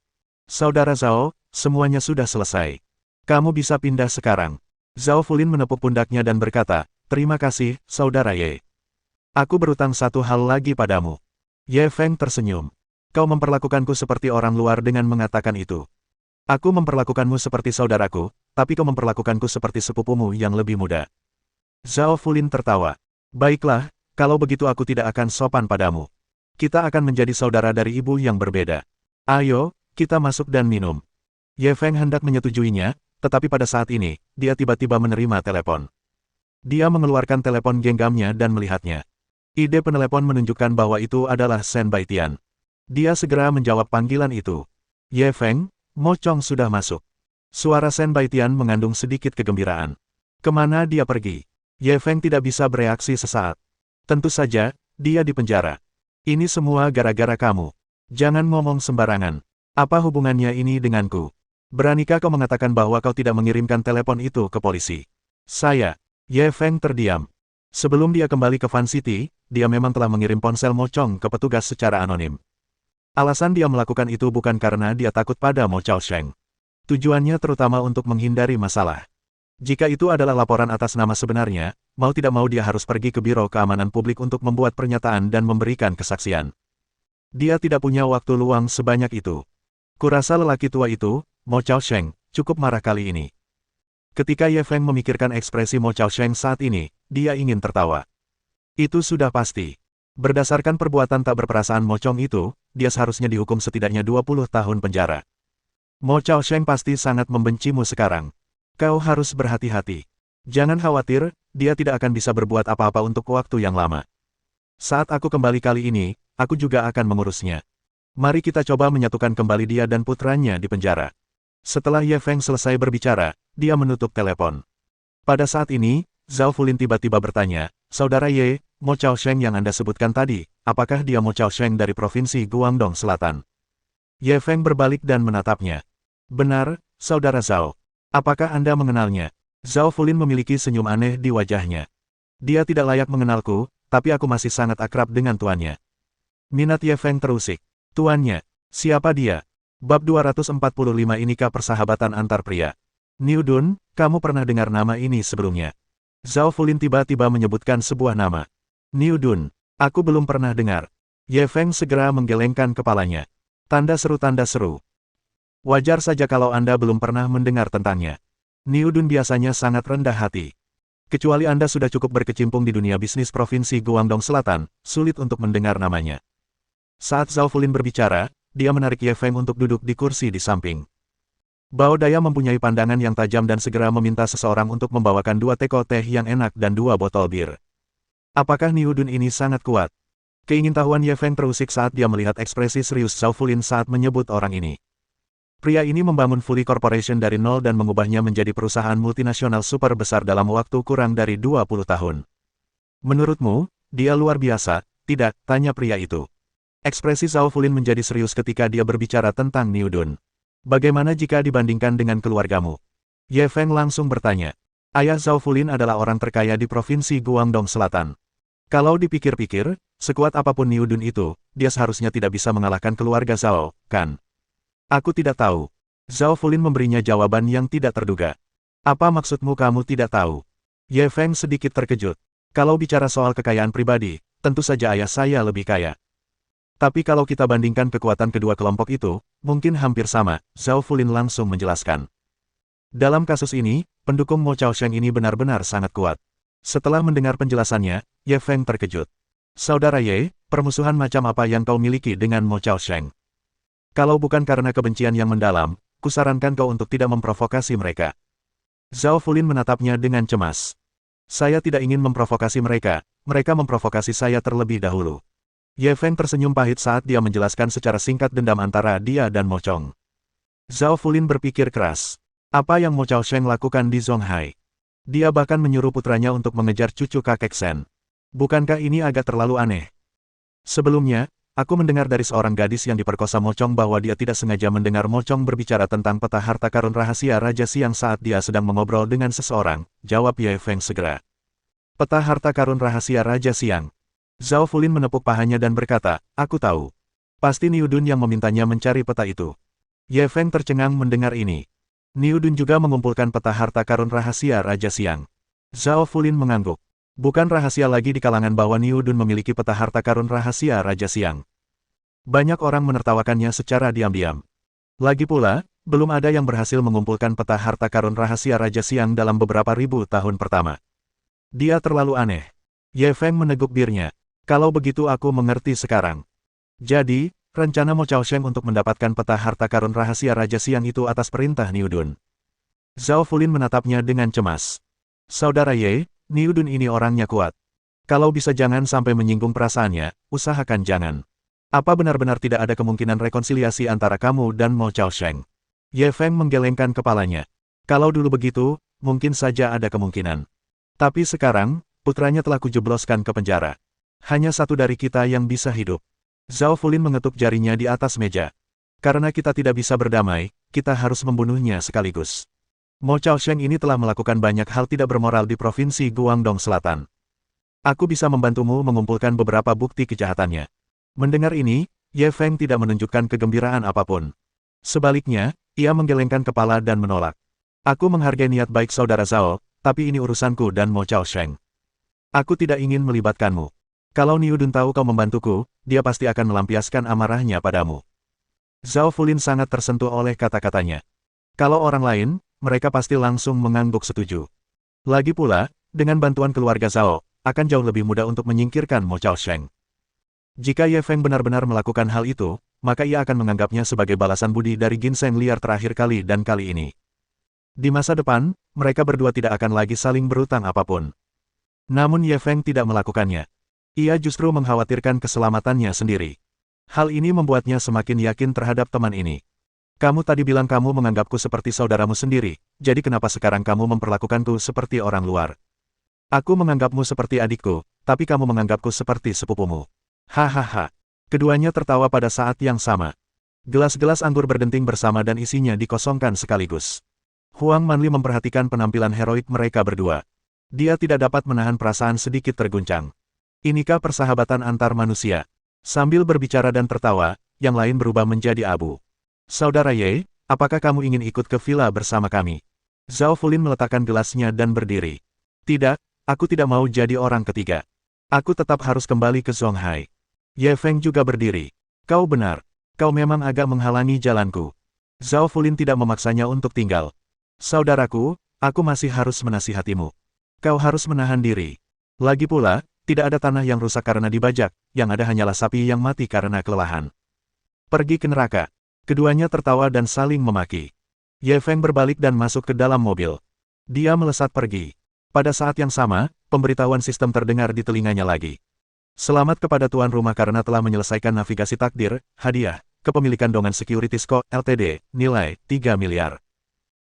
Saudara Zhao, semuanya sudah selesai. Kamu bisa pindah sekarang. Zhao Fulin menepuk pundaknya dan berkata, terima kasih, Saudara Ye. Aku berutang satu hal lagi padamu. Ye Feng tersenyum. Kau memperlakukanku seperti orang luar dengan mengatakan itu. Aku memperlakukanmu seperti saudaraku, tapi kau memperlakukanku seperti sepupumu yang lebih muda. Zhao Fulin tertawa. Baiklah, kalau begitu aku tidak akan sopan padamu. Kita akan menjadi saudara dari ibu yang berbeda. Ayo, kita masuk dan minum. Ye Feng hendak menyetujuinya, tetapi pada saat ini, dia tiba-tiba menerima telepon. Dia mengeluarkan telepon genggamnya dan melihatnya. Ide penelepon menunjukkan bahwa itu adalah Shen Baitian. Dia segera menjawab panggilan itu. Ye Feng, Mo Chong sudah masuk. Suara Shen Baitian mengandung sedikit kegembiraan. Kemana dia pergi? Ye Feng tidak bisa bereaksi sesaat. Tentu saja, dia di penjara. Ini semua gara-gara kamu. Jangan ngomong sembarangan. Apa hubungannya ini denganku? Beranikah kau mengatakan bahwa kau tidak mengirimkan telepon itu ke polisi? Saya. Ye Feng terdiam. Sebelum dia kembali ke Fan City, dia memang telah mengirim ponsel Mo Chong ke petugas secara anonim. Alasan dia melakukan itu bukan karena dia takut pada Mo Chaosheng. Tujuannya terutama untuk menghindari masalah. Jika itu adalah laporan atas nama sebenarnya, mau tidak mau dia harus pergi ke Biro Keamanan Publik untuk membuat pernyataan dan memberikan kesaksian. Dia tidak punya waktu luang sebanyak itu. Kurasa lelaki tua itu, Mo Chaosheng, cukup marah kali ini. Ketika Ye Feng memikirkan ekspresi Mo Chaosheng saat ini, dia ingin tertawa. Itu sudah pasti. Berdasarkan perbuatan tak berperasaan Mo Chong itu, dia seharusnya dihukum setidaknya 20 tahun penjara. Mo Chaosheng pasti sangat membencimu sekarang. Kau harus berhati-hati. Jangan khawatir, dia tidak akan bisa berbuat apa-apa untuk waktu yang lama. Saat aku kembali kali ini, aku juga akan mengurusnya. Mari kita coba menyatukan kembali dia dan putranya di penjara. Setelah Ye Feng selesai berbicara, dia menutup telepon. Pada saat ini, Zhao Fulin tiba-tiba bertanya, Saudara Ye, Mo Chaosheng yang Anda sebutkan tadi, apakah dia Mo Chaosheng dari Provinsi Guangdong Selatan? Ye Feng berbalik dan menatapnya. Benar, Saudara Zhao. Apakah Anda mengenalnya? Zhao Fulin memiliki senyum aneh di wajahnya. Dia tidak layak mengenalku, tapi aku masih sangat akrab dengan tuannya. Minat Ye Feng terusik. Tuannya, siapa dia? Bab 245 Inikah persahabatan antar pria? Niu Dun, kamu pernah dengar nama ini sebelumnya? Zhao Fulin tiba-tiba menyebutkan sebuah nama. Niu Dun, aku belum pernah dengar. Ye Feng segera menggelengkan kepalanya. Tanda seru. Wajar saja kalau Anda belum pernah mendengar tentangnya. Niu Dun biasanya sangat rendah hati. Kecuali Anda sudah cukup berkecimpung di dunia bisnis Provinsi Guangdong Selatan, sulit untuk mendengar namanya. Saat Zhao Fulin berbicara, dia menarik Ye Feng untuk duduk di kursi di samping. Bao Daya mempunyai pandangan yang tajam dan segera meminta seseorang untuk membawakan 2 teko teh yang enak dan 2 botol bir. Apakah Niu Dun ini sangat kuat? Keingintahuan Ye Feng terusik saat dia melihat ekspresi serius Zhao Fulin saat menyebut orang ini. Pria ini membangun Fully Corporation dari nol dan mengubahnya menjadi perusahaan multinasional super besar dalam waktu kurang dari 20 tahun. Menurutmu, dia luar biasa, tidak? Tanya pria itu. Ekspresi Zhao Fulin menjadi serius ketika dia berbicara tentang Niu Dun. Bagaimana jika dibandingkan dengan keluargamu? Ye Feng langsung bertanya. Ayah Zhao Fulin adalah orang terkaya di Provinsi Guangdong Selatan. Kalau dipikir-pikir, sekuat apapun Niu Dun itu, dia seharusnya tidak bisa mengalahkan keluarga Zhao, kan? Aku tidak tahu. Zhao Fulin memberinya jawaban yang tidak terduga. Apa maksudmu kamu tidak tahu? Ye Feng sedikit terkejut. Kalau bicara soal kekayaan pribadi, tentu saja ayah saya lebih kaya. Tapi kalau kita bandingkan kekuatan kedua kelompok itu, mungkin hampir sama, Zhao Fulin langsung menjelaskan. Dalam kasus ini, pendukung Mo Chaosheng ini benar-benar sangat kuat. Setelah mendengar penjelasannya, Ye Feng terkejut. Saudara Ye, permusuhan macam apa yang kau miliki dengan Mo Chaosheng? Kalau bukan karena kebencian yang mendalam, kusarankan kau untuk tidak memprovokasi mereka. Zhao Fulin menatapnya dengan cemas. Saya tidak ingin memprovokasi mereka, mereka memprovokasi saya terlebih dahulu. Ye Feng tersenyum pahit saat dia menjelaskan secara singkat dendam antara dia dan Mo Chong. Zhao Fulin berpikir keras. Apa yang Mo Chaosheng lakukan di Zonghai? Dia bahkan menyuruh putranya untuk mengejar cucu kakek Shen. Bukankah ini agak terlalu aneh? Sebelumnya, aku mendengar dari seorang gadis yang diperkosa Mo Chong bahwa dia tidak sengaja mendengar Mo Chong berbicara tentang peta harta karun rahasia Raja Siang saat dia sedang mengobrol dengan seseorang, jawab Ye Feng segera. Peta harta karun rahasia Raja Siang. Zhao Fulin menepuk pahanya dan berkata, aku tahu. Pasti Niu Dun yang memintanya mencari peta itu. Ye Feng tercengang mendengar ini. Niu Dun juga mengumpulkan peta harta karun rahasia Raja Siang. Zhao Fulin mengangguk. Bukan rahasia lagi di kalangan bahwa Niu Dun memiliki peta harta karun rahasia Raja Siang. Banyak orang menertawakannya secara diam-diam. Lagi pula, belum ada yang berhasil mengumpulkan peta harta karun rahasia Raja Siang dalam beberapa ribu tahun pertama. Dia terlalu aneh. Ye Feng meneguk birnya. Kalau begitu aku mengerti sekarang. Jadi, rencana Mo Chaosheng untuk mendapatkan peta harta karun rahasia Raja Siang itu atas perintah Niu Dun. Zhao Fulin menatapnya dengan cemas. Saudara Ye, Niu Dun ini orangnya kuat. Kalau bisa jangan sampai menyinggung perasaannya, usahakan jangan. Apa benar-benar tidak ada kemungkinan rekonsiliasi antara kamu dan Mo Chaosheng? Ye Feng menggelengkan kepalanya. Kalau dulu begitu, mungkin saja ada kemungkinan. Tapi sekarang, putranya telah kujebloskan ke penjara. Hanya satu dari kita yang bisa hidup. Zhao Fulin mengetuk jarinya di atas meja. Karena kita tidak bisa berdamai, kita harus membunuhnya sekaligus. Mo Chaosheng ini telah melakukan banyak hal tidak bermoral di Provinsi Guangdong Selatan. Aku bisa membantumu mengumpulkan beberapa bukti kejahatannya. Mendengar ini, Ye Feng tidak menunjukkan kegembiraan apapun. Sebaliknya, ia menggelengkan kepala dan menolak. Aku menghargai niat baik saudara Zhao, tapi ini urusanku dan Mo Chaosheng. Aku tidak ingin melibatkanmu. Kalau Niu Dun tahu kau membantuku, dia pasti akan melampiaskan amarahnya padamu. Zhao Fulin sangat tersentuh oleh kata-katanya. Kalau orang lain, mereka pasti langsung mengangguk setuju. Lagi pula, dengan bantuan keluarga Zhao, akan jauh lebih mudah untuk menyingkirkan Mo Chaosheng. Jika Ye Feng benar-benar melakukan hal itu, maka ia akan menganggapnya sebagai balasan budi dari ginseng liar terakhir kali dan kali ini. Di masa depan, mereka berdua tidak akan lagi saling berutang apapun. Namun Ye Feng tidak melakukannya. Ia justru mengkhawatirkan keselamatannya sendiri. Hal ini membuatnya semakin yakin terhadap teman ini. Kamu tadi bilang kamu menganggapku seperti saudaramu sendiri, jadi kenapa sekarang kamu memperlakukanku seperti orang luar? Aku menganggapmu seperti adikku, tapi kamu menganggapku seperti sepupumu. Hahaha. Keduanya tertawa pada saat yang sama. Gelas-gelas anggur berdenting bersama dan isinya dikosongkan sekaligus. Huang Manli memperhatikan penampilan heroik mereka berdua. Dia tidak dapat menahan perasaan sedikit terguncang. Inikah persahabatan antar manusia? Sambil berbicara dan tertawa, yang lain berubah menjadi abu. Saudara Ye, apakah kamu ingin ikut ke villa bersama kami? Zhao Fulin meletakkan gelasnya dan berdiri. Tidak, aku tidak mau jadi orang ketiga. Aku tetap harus kembali ke Zonghai. Ye Feng juga berdiri. Kau benar. Kau memang agak menghalangi jalanku. Zhao Fulin tidak memaksanya untuk tinggal. Saudaraku, aku masih harus menasihatimu. Kau harus menahan diri. Lagi pula, tidak ada tanah yang rusak karena dibajak, yang ada hanyalah sapi yang mati karena kelelahan. Pergi ke neraka. Keduanya tertawa dan saling memaki. Ye Feng berbalik dan masuk ke dalam mobil. Dia melesat pergi. Pada saat yang sama, pemberitahuan sistem terdengar di telinganya lagi. Selamat kepada tuan rumah karena telah menyelesaikan navigasi takdir, hadiah, kepemilikan Dongan Securities Co. Ltd, nilai 3 miliar.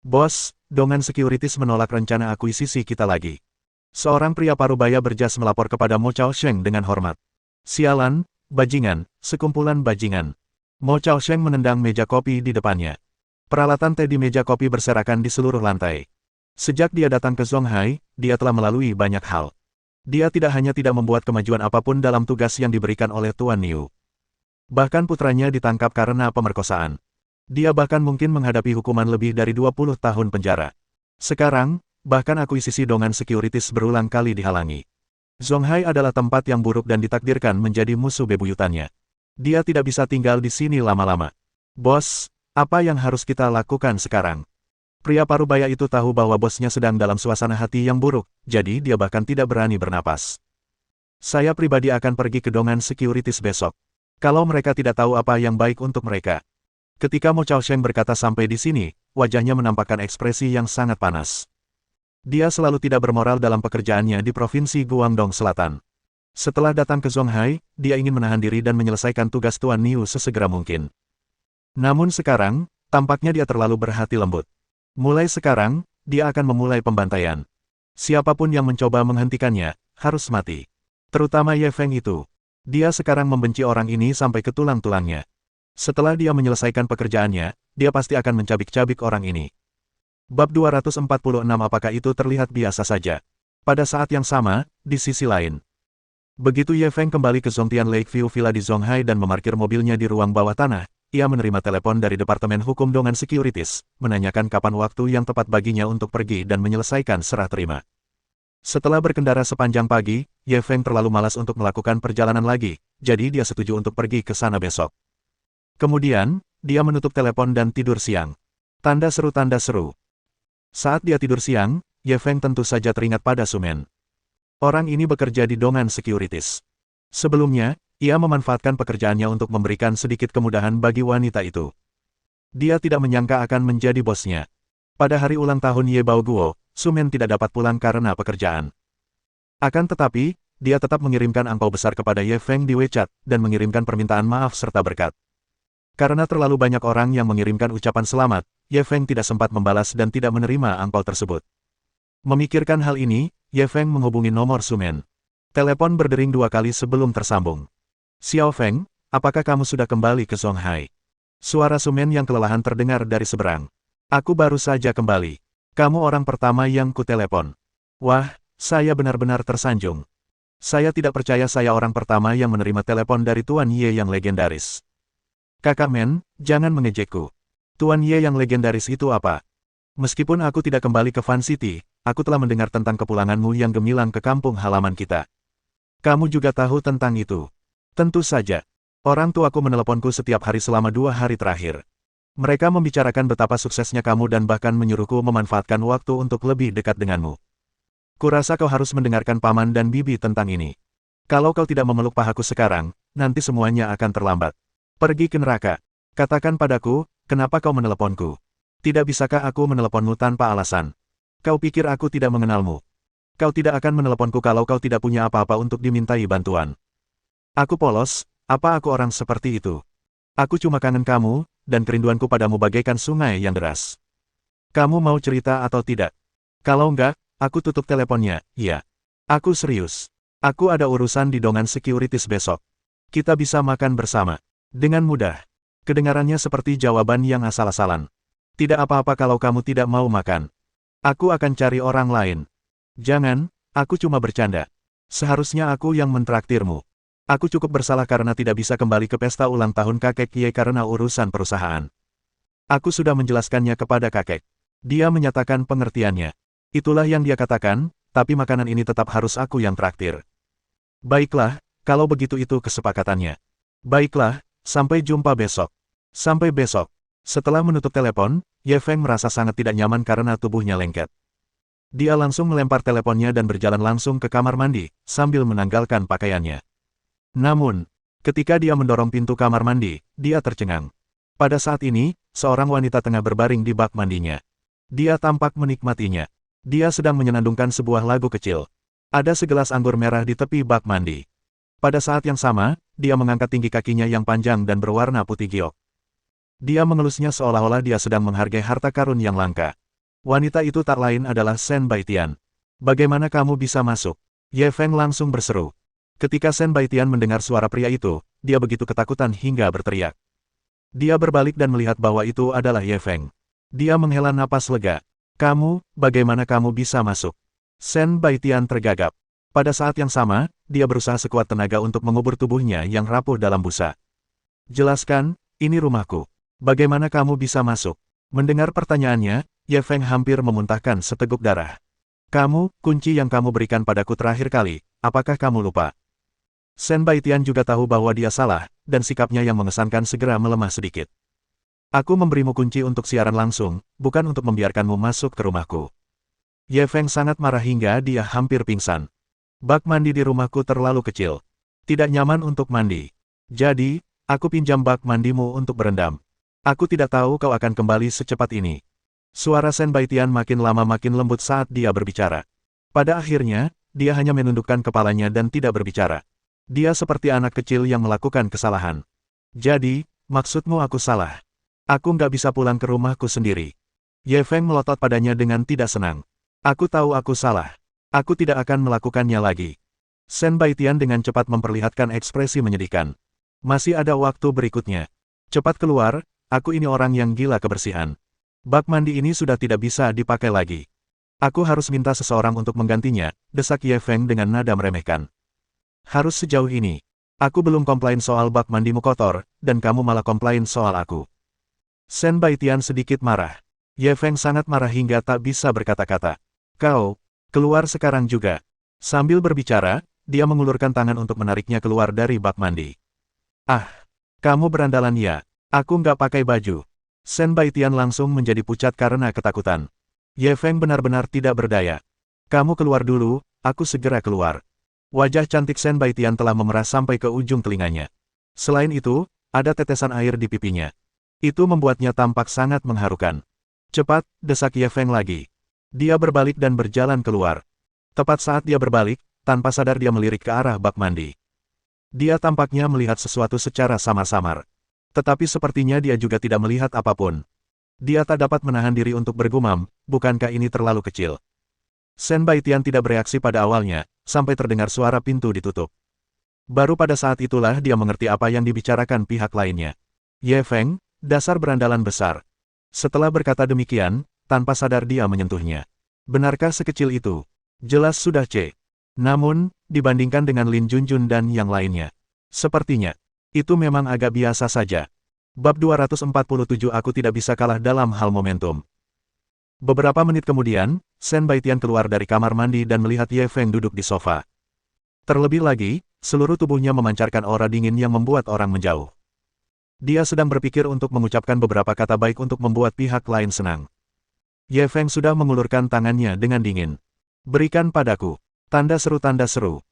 Bos, Dongan Securities menolak rencana akuisisi kita lagi. Seorang pria parubaya berjas melapor kepada Mo Chaosheng dengan hormat. Sialan, bajingan, sekumpulan bajingan. Mo Chaosheng menendang meja kopi di depannya. Peralatan teh di meja kopi berserakan di seluruh lantai. Sejak dia datang ke Zonghai, dia telah melalui banyak hal. Dia tidak hanya tidak membuat kemajuan apapun dalam tugas yang diberikan oleh Tuan Niu. Bahkan putranya ditangkap karena pemerkosaan. Dia bahkan mungkin menghadapi hukuman lebih dari 20 tahun penjara. Sekarang, bahkan akuisisi Dongan Securities berulang kali dihalangi. Zonghai adalah tempat yang buruk dan ditakdirkan menjadi musuh bebuyutannya. Dia tidak bisa tinggal di sini lama-lama. Bos, apa yang harus kita lakukan sekarang? Pria parubaya itu tahu bahwa bosnya sedang dalam suasana hati yang buruk, jadi dia bahkan tidak berani bernapas. Saya pribadi akan pergi ke Dongan Securities besok. Kalau mereka tidak tahu apa yang baik untuk mereka. Ketika Mo Chaosheng berkata sampai di sini, wajahnya menampakkan ekspresi yang sangat panas. Dia selalu tidak bermoral dalam pekerjaannya di Provinsi Guangdong Selatan. Setelah datang ke Zonghai, dia ingin menahan diri dan menyelesaikan tugas Tuan Niu sesegera mungkin. Namun sekarang, tampaknya dia terlalu berhati lembut. Mulai sekarang, dia akan memulai pembantaian. Siapapun yang mencoba menghentikannya, harus mati. Terutama Ye Feng itu. Dia sekarang membenci orang ini sampai ke tulang-tulangnya. Setelah dia menyelesaikan pekerjaannya, dia pasti akan mencabik-cabik orang ini. Bab 246. Apakah itu terlihat biasa saja? Pada saat yang sama, di sisi lain. Begitu Ye Feng kembali ke Zongtian Lakeview Villa di Zonghai dan memarkir mobilnya di ruang bawah tanah, ia menerima telepon dari Departemen Hukum Dongan Securities, menanyakan kapan waktu yang tepat baginya untuk pergi dan menyelesaikan serah terima. Setelah berkendara sepanjang pagi, Ye Feng terlalu malas untuk melakukan perjalanan lagi, jadi dia setuju untuk pergi ke sana besok. Kemudian, dia menutup telepon dan tidur siang. Tanda seru. Saat dia tidur siang, Ye Feng tentu saja teringat pada Sumen. Orang ini bekerja di Dongan Securities. Sebelumnya, ia memanfaatkan pekerjaannya untuk memberikan sedikit kemudahan bagi wanita itu. Dia tidak menyangka akan menjadi bosnya. Pada hari ulang tahun Ye Baoguo, Sumen tidak dapat pulang karena pekerjaan. Akan tetapi, dia tetap mengirimkan angpau besar kepada Ye Feng di WeChat, dan mengirimkan permintaan maaf serta berkat. Karena terlalu banyak orang yang mengirimkan ucapan selamat, Ye Feng tidak sempat membalas dan tidak menerima angpau tersebut. Memikirkan hal ini, Ye Feng menghubungi nomor Sumen. Telepon berdering 2 kali sebelum tersambung. Xiao Feng, apakah kamu sudah kembali ke Songhai? Suara Sumen yang kelelahan terdengar dari seberang. Aku baru saja kembali. Kamu orang pertama yang kutelepon. Wah, saya benar-benar tersanjung. Saya tidak percaya saya orang pertama yang menerima telepon dari Tuan Ye yang legendaris. Kakak Men, jangan mengejekku. Tuan Ye yang legendaris itu apa? Meskipun aku tidak kembali ke Fan City, aku telah mendengar tentang kepulanganmu yang gemilang ke kampung halaman kita. Kamu juga tahu tentang itu. Tentu saja. Orang tuaku meneleponku setiap hari selama 2 hari terakhir. Mereka membicarakan betapa suksesnya kamu dan bahkan menyuruhku memanfaatkan waktu untuk lebih dekat denganmu. Kurasa kau harus mendengarkan paman dan bibi tentang ini. Kalau kau tidak memeluk pahaku sekarang, nanti semuanya akan terlambat. Pergi ke neraka. Katakan padaku, kenapa kau meneleponku? Tidak bisakah aku meneleponmu tanpa alasan? Kau pikir aku tidak mengenalmu? Kau tidak akan meneleponku kalau kau tidak punya apa-apa untuk dimintai bantuan. Aku polos, apa aku orang seperti itu? Aku cuma kangen kamu, dan kerinduanku padamu bagaikan sungai yang deras. Kamu mau cerita atau tidak? Kalau enggak, aku tutup teleponnya, iya. Aku serius. Aku ada urusan di Dongan Securities besok. Kita bisa makan bersama. Dengan mudah. Kedengarannya seperti jawaban yang asal-asalan. Tidak apa-apa kalau kamu tidak mau makan. Aku akan cari orang lain. Jangan, aku cuma bercanda. Seharusnya aku yang mentraktirmu. Aku cukup bersalah karena tidak bisa kembali ke pesta ulang tahun kakek Ye karena urusan perusahaan. Aku sudah menjelaskannya kepada kakek. Dia menyatakan pengertiannya. Itulah yang dia katakan, tapi makanan ini tetap harus aku yang traktir. Baiklah, kalau begitu itu kesepakatannya. Baiklah, sampai jumpa besok. Sampai besok. Setelah menutup telepon, Ye Feng merasa sangat tidak nyaman karena tubuhnya lengket. Dia langsung melempar teleponnya dan berjalan langsung ke kamar mandi, sambil menanggalkan pakaiannya. Namun, ketika dia mendorong pintu kamar mandi, dia tercengang. Pada saat ini, seorang wanita tengah berbaring di bak mandinya. Dia tampak menikmatinya. Dia sedang menyenandungkan sebuah lagu kecil. Ada segelas anggur merah di tepi bak mandi. Pada saat yang sama, dia mengangkat tinggi kakinya yang panjang dan berwarna putih giok. Dia mengelusnya seolah-olah dia sedang menghargai harta karun yang langka. Wanita itu tak lain adalah Shen Baitian. Bagaimana kamu bisa masuk? Ye Feng langsung berseru. Ketika Shen Baitian mendengar suara pria itu, dia begitu ketakutan hingga berteriak. Dia berbalik dan melihat bahwa itu adalah Ye Feng. Dia menghela napas lega. Kamu, bagaimana kamu bisa masuk? Shen Baitian tergagap. Pada saat yang sama, dia berusaha sekuat tenaga untuk mengubur tubuhnya yang rapuh dalam busa. Jelaskan, ini rumahku. Bagaimana kamu bisa masuk? Mendengar pertanyaannya, Ye Feng hampir memuntahkan seteguk darah. Kamu, kunci yang kamu berikan padaku terakhir kali, apakah kamu lupa? Shen Baitian juga tahu bahwa dia salah, dan sikapnya yang mengesankan segera melemah sedikit. Aku memberimu kunci untuk siaran langsung, bukan untuk membiarkanmu masuk ke rumahku. Ye Feng sangat marah hingga dia hampir pingsan. Bak mandi di rumahku terlalu kecil. Tidak nyaman untuk mandi. Jadi, aku pinjam bak mandimu untuk berendam. Aku tidak tahu kau akan kembali secepat ini. Suara Shen Baitian makin lama makin lembut saat dia berbicara. Pada akhirnya, dia hanya menundukkan kepalanya dan tidak berbicara. Dia seperti anak kecil yang melakukan kesalahan. Jadi, maksudmu aku salah. Aku nggak bisa pulang ke rumahku sendiri. Ye Feng melotot padanya dengan tidak senang. Aku tahu aku salah. Aku tidak akan melakukannya lagi. Shen Baitian dengan cepat memperlihatkan ekspresi menyedihkan. Masih ada waktu berikutnya. Cepat keluar. Aku ini orang yang gila kebersihan. Bak mandi ini sudah tidak bisa dipakai lagi. Aku harus minta seseorang untuk menggantinya, desak Ye Feng dengan nada meremehkan. Harus sejauh ini. Aku belum komplain soal bak mandimu kotor, dan kamu malah komplain soal aku. Shen Baitian sedikit marah. Ye Feng sangat marah hingga tak bisa berkata-kata. Kau, keluar sekarang juga. Sambil berbicara, dia mengulurkan tangan untuk menariknya keluar dari bak mandi. Ah, kamu berandalan ya. Aku nggak pakai baju. Shen Baitian langsung menjadi pucat karena ketakutan. Ye Feng benar-benar tidak berdaya. Kamu keluar dulu, aku segera keluar. Wajah cantik Shen Baitian telah memerah sampai ke ujung telinganya. Selain itu, ada tetesan air di pipinya. Itu membuatnya tampak sangat mengharukan. Cepat, desak Ye Feng lagi. Dia berbalik dan berjalan keluar. Tepat saat dia berbalik, tanpa sadar dia melirik ke arah bak mandi. Dia tampaknya melihat sesuatu secara samar-samar. Tetapi sepertinya dia juga tidak melihat apapun. Dia tak dapat menahan diri untuk bergumam, bukankah ini terlalu kecil? Shen Baitian tidak bereaksi pada awalnya, sampai terdengar suara pintu ditutup. Baru pada saat itulah dia mengerti apa yang dibicarakan pihak lainnya. Ye Feng, dasar berandalan besar. Setelah berkata demikian, tanpa sadar dia menyentuhnya. Benarkah sekecil itu? Jelas sudah C. Namun, dibandingkan dengan Lin Junjun dan yang lainnya, sepertinya, itu memang agak biasa saja. Bab 247 Aku tidak bisa kalah dalam hal momentum. Beberapa menit kemudian, Shen Baitian keluar dari kamar mandi dan melihat Ye Feng duduk di sofa. Terlebih lagi, seluruh tubuhnya memancarkan aura dingin yang membuat orang menjauh. Dia sedang berpikir untuk mengucapkan beberapa kata baik untuk membuat pihak lain senang. Ye Feng sudah mengulurkan tangannya dengan dingin. Berikan padaku. Tanda seru tanda seru.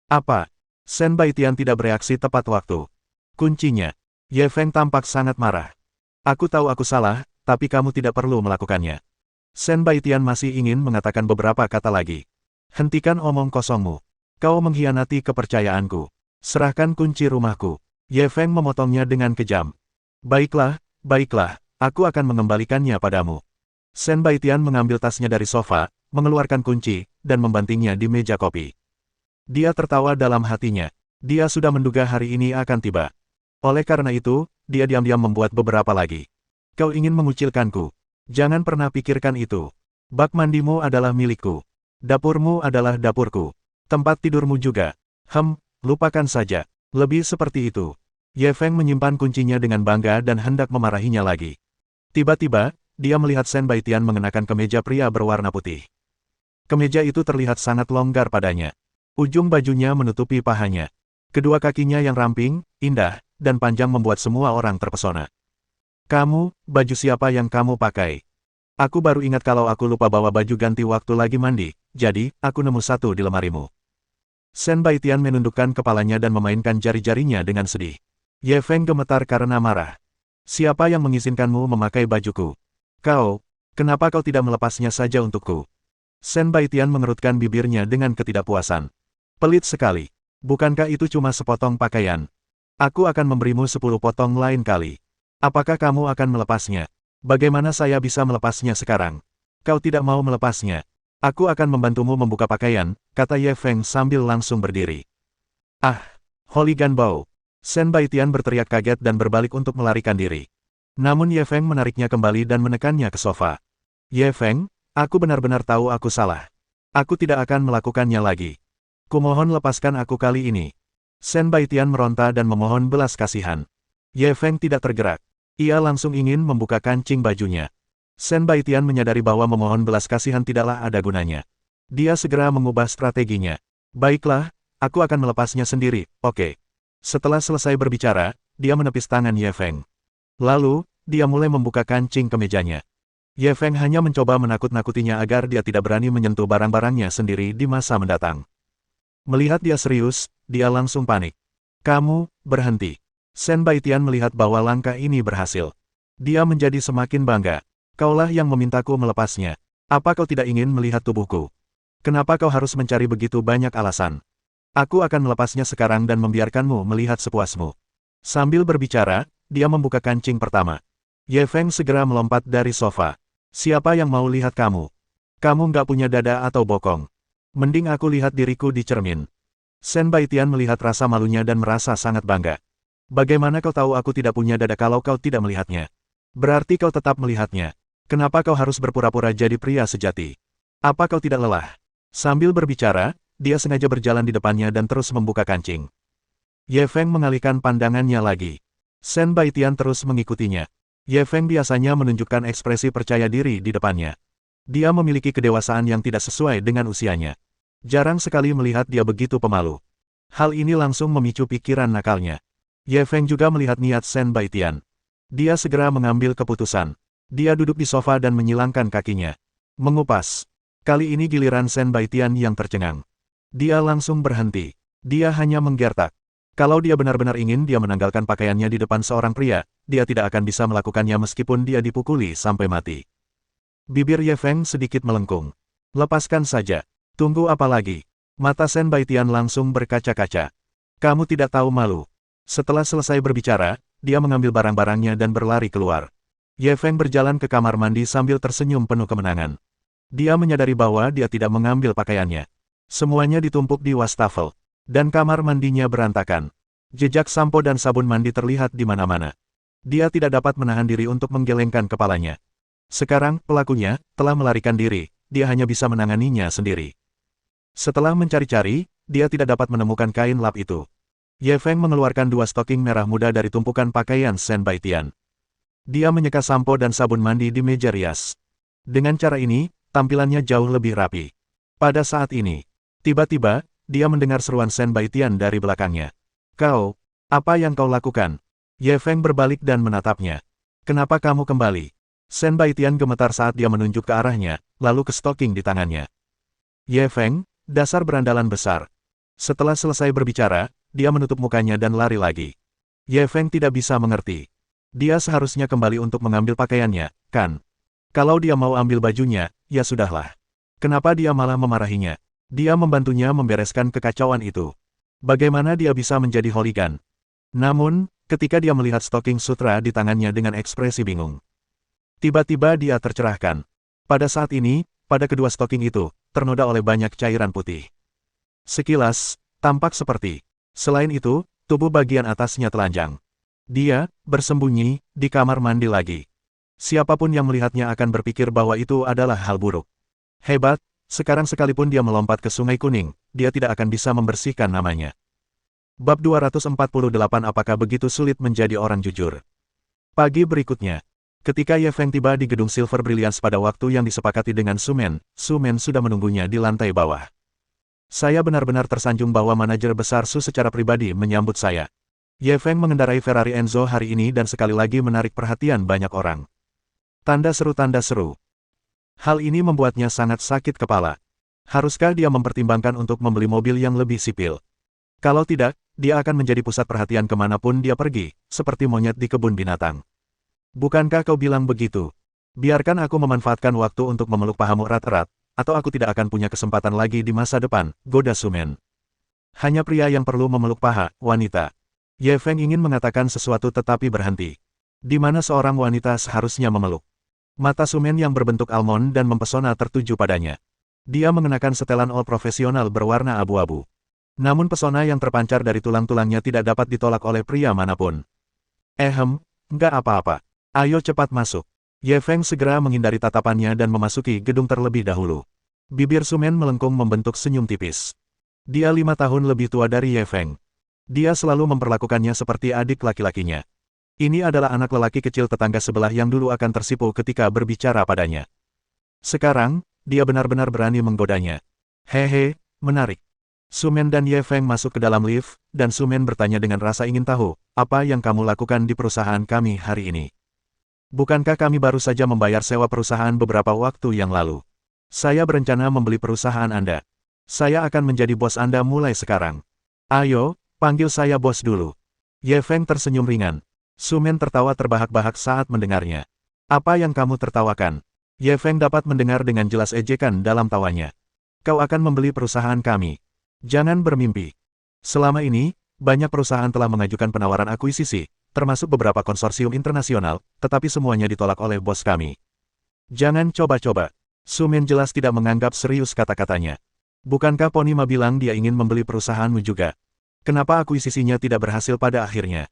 Apa? Shen Baitian tidak bereaksi tepat waktu. Kuncinya. Ye Feng tampak sangat marah. Aku tahu aku salah, tapi kamu tidak perlu melakukannya. Shen Baitian masih ingin mengatakan beberapa kata lagi. Hentikan omong kosongmu. Kau mengkhianati kepercayaanku. Serahkan kunci rumahku. Ye Feng memotongnya dengan kejam. Baiklah, baiklah, aku akan mengembalikannya padamu. Shen Baitian mengambil tasnya dari sofa, mengeluarkan kunci, dan membantingnya di meja kopi. Dia tertawa dalam hatinya. Dia sudah menduga hari ini akan tiba. Oleh karena itu, dia diam-diam membuat beberapa lagi. Kau ingin mengucilkanku? Jangan pernah pikirkan itu. Bak mandimu adalah milikku. Dapurmu adalah dapurku. Tempat tidurmu juga. Lupakan saja. Lebih seperti itu. Ye Feng menyimpan kuncinya dengan bangga dan hendak memarahinya lagi. Tiba-tiba, dia melihat Shen Baitian mengenakan kemeja pria berwarna putih. Kemeja itu terlihat sangat longgar padanya. Ujung bajunya menutupi pahanya. Kedua kakinya yang ramping, indah, dan panjang membuat semua orang terpesona. Kamu, baju siapa yang kamu pakai? Aku baru ingat kalau aku lupa bawa baju ganti waktu lagi mandi, jadi, aku nemu satu di lemarimu. Shen Baitian menundukkan kepalanya dan memainkan jari-jarinya dengan sedih. Ye Feng gemetar karena marah. Siapa yang mengizinkanmu memakai bajuku? Kau, kenapa kau tidak melepasnya saja untukku? Shen Baitian mengerutkan bibirnya dengan ketidakpuasan. Pelit sekali. Bukankah itu cuma sepotong pakaian? Aku akan memberimu 10 potong lain kali. Apakah kamu akan melepasnya? Bagaimana saya bisa melepasnya sekarang? Kau tidak mau melepasnya. Aku akan membantumu membuka pakaian, kata Ye Feng sambil langsung berdiri. Ah, Holy Ganbao. Shen Baitian berteriak kaget dan berbalik untuk melarikan diri. Namun Ye Feng menariknya kembali dan menekannya ke sofa. Ye Feng, aku benar-benar tahu aku salah. Aku tidak akan melakukannya lagi. Kumohon lepaskan aku kali ini. Shen Baitian meronta dan memohon belas kasihan. Ye Feng tidak tergerak. Ia langsung ingin membuka kancing bajunya. Shen Baitian menyadari bahwa memohon belas kasihan tidaklah ada gunanya. Dia segera mengubah strateginya. Baiklah, aku akan melepasnya sendiri, oke. Setelah selesai berbicara, dia menepis tangan Ye Feng. Lalu, dia mulai membuka kancing kemejanya. Ye Feng hanya mencoba menakut-nakutinya agar dia tidak berani menyentuh barang-barangnya sendiri di masa mendatang. Melihat dia serius, dia langsung panik. Kamu, berhenti. Shen Baitian melihat bahwa langkah ini berhasil. Dia menjadi semakin bangga. Kaulah yang memintaku melepasnya. Apa kau tidak ingin melihat tubuhku? Kenapa kau harus mencari begitu banyak alasan? Aku akan melepasnya sekarang dan membiarkanmu melihat sepuasmu. Sambil berbicara, dia membuka kancing pertama. Ye Feng segera melompat dari sofa. Siapa yang mau lihat kamu? Kamu nggak punya dada atau bokong? Mending aku lihat diriku di cermin. Shen Baitian melihat rasa malunya dan merasa sangat bangga. Bagaimana kau tahu aku tidak punya dada kalau kau tidak melihatnya? Berarti kau tetap melihatnya. Kenapa kau harus berpura-pura jadi pria sejati? Apa kau tidak lelah? Sambil berbicara, dia sengaja berjalan di depannya dan terus membuka kancing. Ye Feng mengalihkan pandangannya lagi. Shen Baitian terus mengikutinya. Ye Feng biasanya menunjukkan ekspresi percaya diri di depannya. Dia memiliki kedewasaan yang tidak sesuai dengan usianya. Jarang sekali melihat dia begitu pemalu. Hal ini langsung memicu pikiran nakalnya. Ye Feng juga melihat niat Shen Baitian. Dia segera mengambil keputusan. Dia duduk di sofa dan menyilangkan kakinya. Mengupas. Kali ini giliran Shen Baitian yang tercengang. Dia langsung berhenti. Dia hanya menggertak. Kalau dia benar-benar ingin dia menanggalkan pakaiannya di depan seorang pria, dia tidak akan bisa melakukannya meskipun dia dipukuli sampai mati. Bibir Ye Feng sedikit melengkung. Lepaskan saja. Tunggu apa lagi? Mata Shen Baitian langsung berkaca-kaca. Kamu tidak tahu malu. Setelah selesai berbicara, dia mengambil barang-barangnya dan berlari keluar. Ye Feng berjalan ke kamar mandi sambil tersenyum penuh kemenangan. Dia menyadari bahwa dia tidak mengambil pakaiannya. Semuanya ditumpuk di wastafel. Dan kamar mandinya berantakan. Jejak sampo dan sabun mandi terlihat di mana-mana. Dia tidak dapat menahan diri untuk menggelengkan kepalanya. Sekarang, pelakunya telah melarikan diri, dia hanya bisa menanganinya sendiri. Setelah mencari-cari, dia tidak dapat menemukan kain lap itu. Ye Feng mengeluarkan 2 stoking merah muda dari tumpukan pakaian Shen Baitian. Dia menyeka sampo dan sabun mandi di meja rias. Dengan cara ini, tampilannya jauh lebih rapi. Pada saat ini, tiba-tiba, dia mendengar seruan Shen Baitian dari belakangnya. Kau, apa yang kau lakukan? Ye Feng berbalik dan menatapnya. Kenapa kamu kembali? Shen Baitian gemetar saat dia menunjuk ke arahnya, lalu ke stoking di tangannya. Ye Feng, dasar berandalan besar. Setelah selesai berbicara, dia menutup mukanya dan lari lagi. Ye Feng tidak bisa mengerti. Dia seharusnya kembali untuk mengambil pakaiannya, kan? Kalau dia mau ambil bajunya, ya sudahlah. Kenapa dia malah memarahinya? Dia membantunya membereskan kekacauan itu. Bagaimana dia bisa menjadi hooligan? Namun, ketika dia melihat stoking sutra di tangannya dengan ekspresi bingung. Tiba-tiba dia tercerahkan. Pada saat ini, pada kedua stoking itu, ternoda oleh banyak cairan putih. Sekilas, tampak seperti. Selain itu, tubuh bagian atasnya telanjang. Dia bersembunyi di kamar mandi lagi. Siapapun yang melihatnya akan berpikir bahwa itu adalah hal buruk. Hebat, sekarang sekalipun dia melompat ke Sungai Kuning, dia tidak akan bisa membersihkan namanya. Bab 248. Apakah begitu sulit menjadi orang jujur? Pagi berikutnya, ketika Ye Feng tiba di gedung Silver Brilliance pada waktu yang disepakati dengan Su Men sudah menunggunya di lantai bawah. Saya benar-benar tersanjung bahwa manajer besar Su secara pribadi menyambut saya. Ye Feng mengendarai Ferrari Enzo hari ini dan sekali lagi menarik perhatian banyak orang. Tanda seru. Hal ini membuatnya sangat sakit kepala. Haruskah dia mempertimbangkan untuk membeli mobil yang lebih sipil? Kalau tidak, dia akan menjadi pusat perhatian kemanapun dia pergi, seperti monyet di kebun binatang. Bukankah kau bilang begitu? Biarkan aku memanfaatkan waktu untuk memeluk pahamu erat-erat, atau aku tidak akan punya kesempatan lagi di masa depan, goda Su Men. Hanya pria yang perlu memeluk paha, wanita. Ye Feng ingin mengatakan sesuatu tetapi berhenti. Di mana seorang wanita seharusnya memeluk? Mata Su Men yang berbentuk almond dan mempesona tertuju padanya. Dia mengenakan setelan all profesional berwarna abu-abu. Namun pesona yang terpancar dari tulang-tulangnya tidak dapat ditolak oleh pria manapun. Enggak apa-apa. Ayo cepat masuk. Ye Feng segera menghindari tatapannya dan memasuki gedung terlebih dahulu. Bibir Su Men melengkung membentuk senyum tipis. Dia 5 tahun lebih tua dari Ye Feng. Dia selalu memperlakukannya seperti adik laki-lakinya. Ini adalah anak lelaki kecil tetangga sebelah yang dulu akan tersipu ketika berbicara padanya. Sekarang, dia benar-benar berani menggodanya. Hehe, menarik. Su Men dan Ye Feng masuk ke dalam lift, dan Su Men bertanya dengan rasa ingin tahu, apa yang kamu lakukan di perusahaan kami hari ini? Bukankah kami baru saja membayar sewa perusahaan beberapa waktu yang lalu? Saya berencana membeli perusahaan Anda. Saya akan menjadi bos Anda mulai sekarang. Ayo, panggil saya bos dulu. Ye Feng tersenyum ringan. Su Men tertawa terbahak-bahak saat mendengarnya. Apa yang kamu tertawakan? Ye Feng dapat mendengar dengan jelas ejekan dalam tawanya. Kau akan membeli perusahaan kami. Jangan bermimpi. Selama ini, banyak perusahaan telah mengajukan penawaran akuisisi, termasuk beberapa konsorsium internasional, tetapi semuanya ditolak oleh bos kami. Jangan coba-coba. Su Men jelas tidak menganggap serius kata-katanya. Bukankah Ponima bilang dia ingin membeli perusahaanmu juga? Kenapa akuisisinya tidak berhasil pada akhirnya?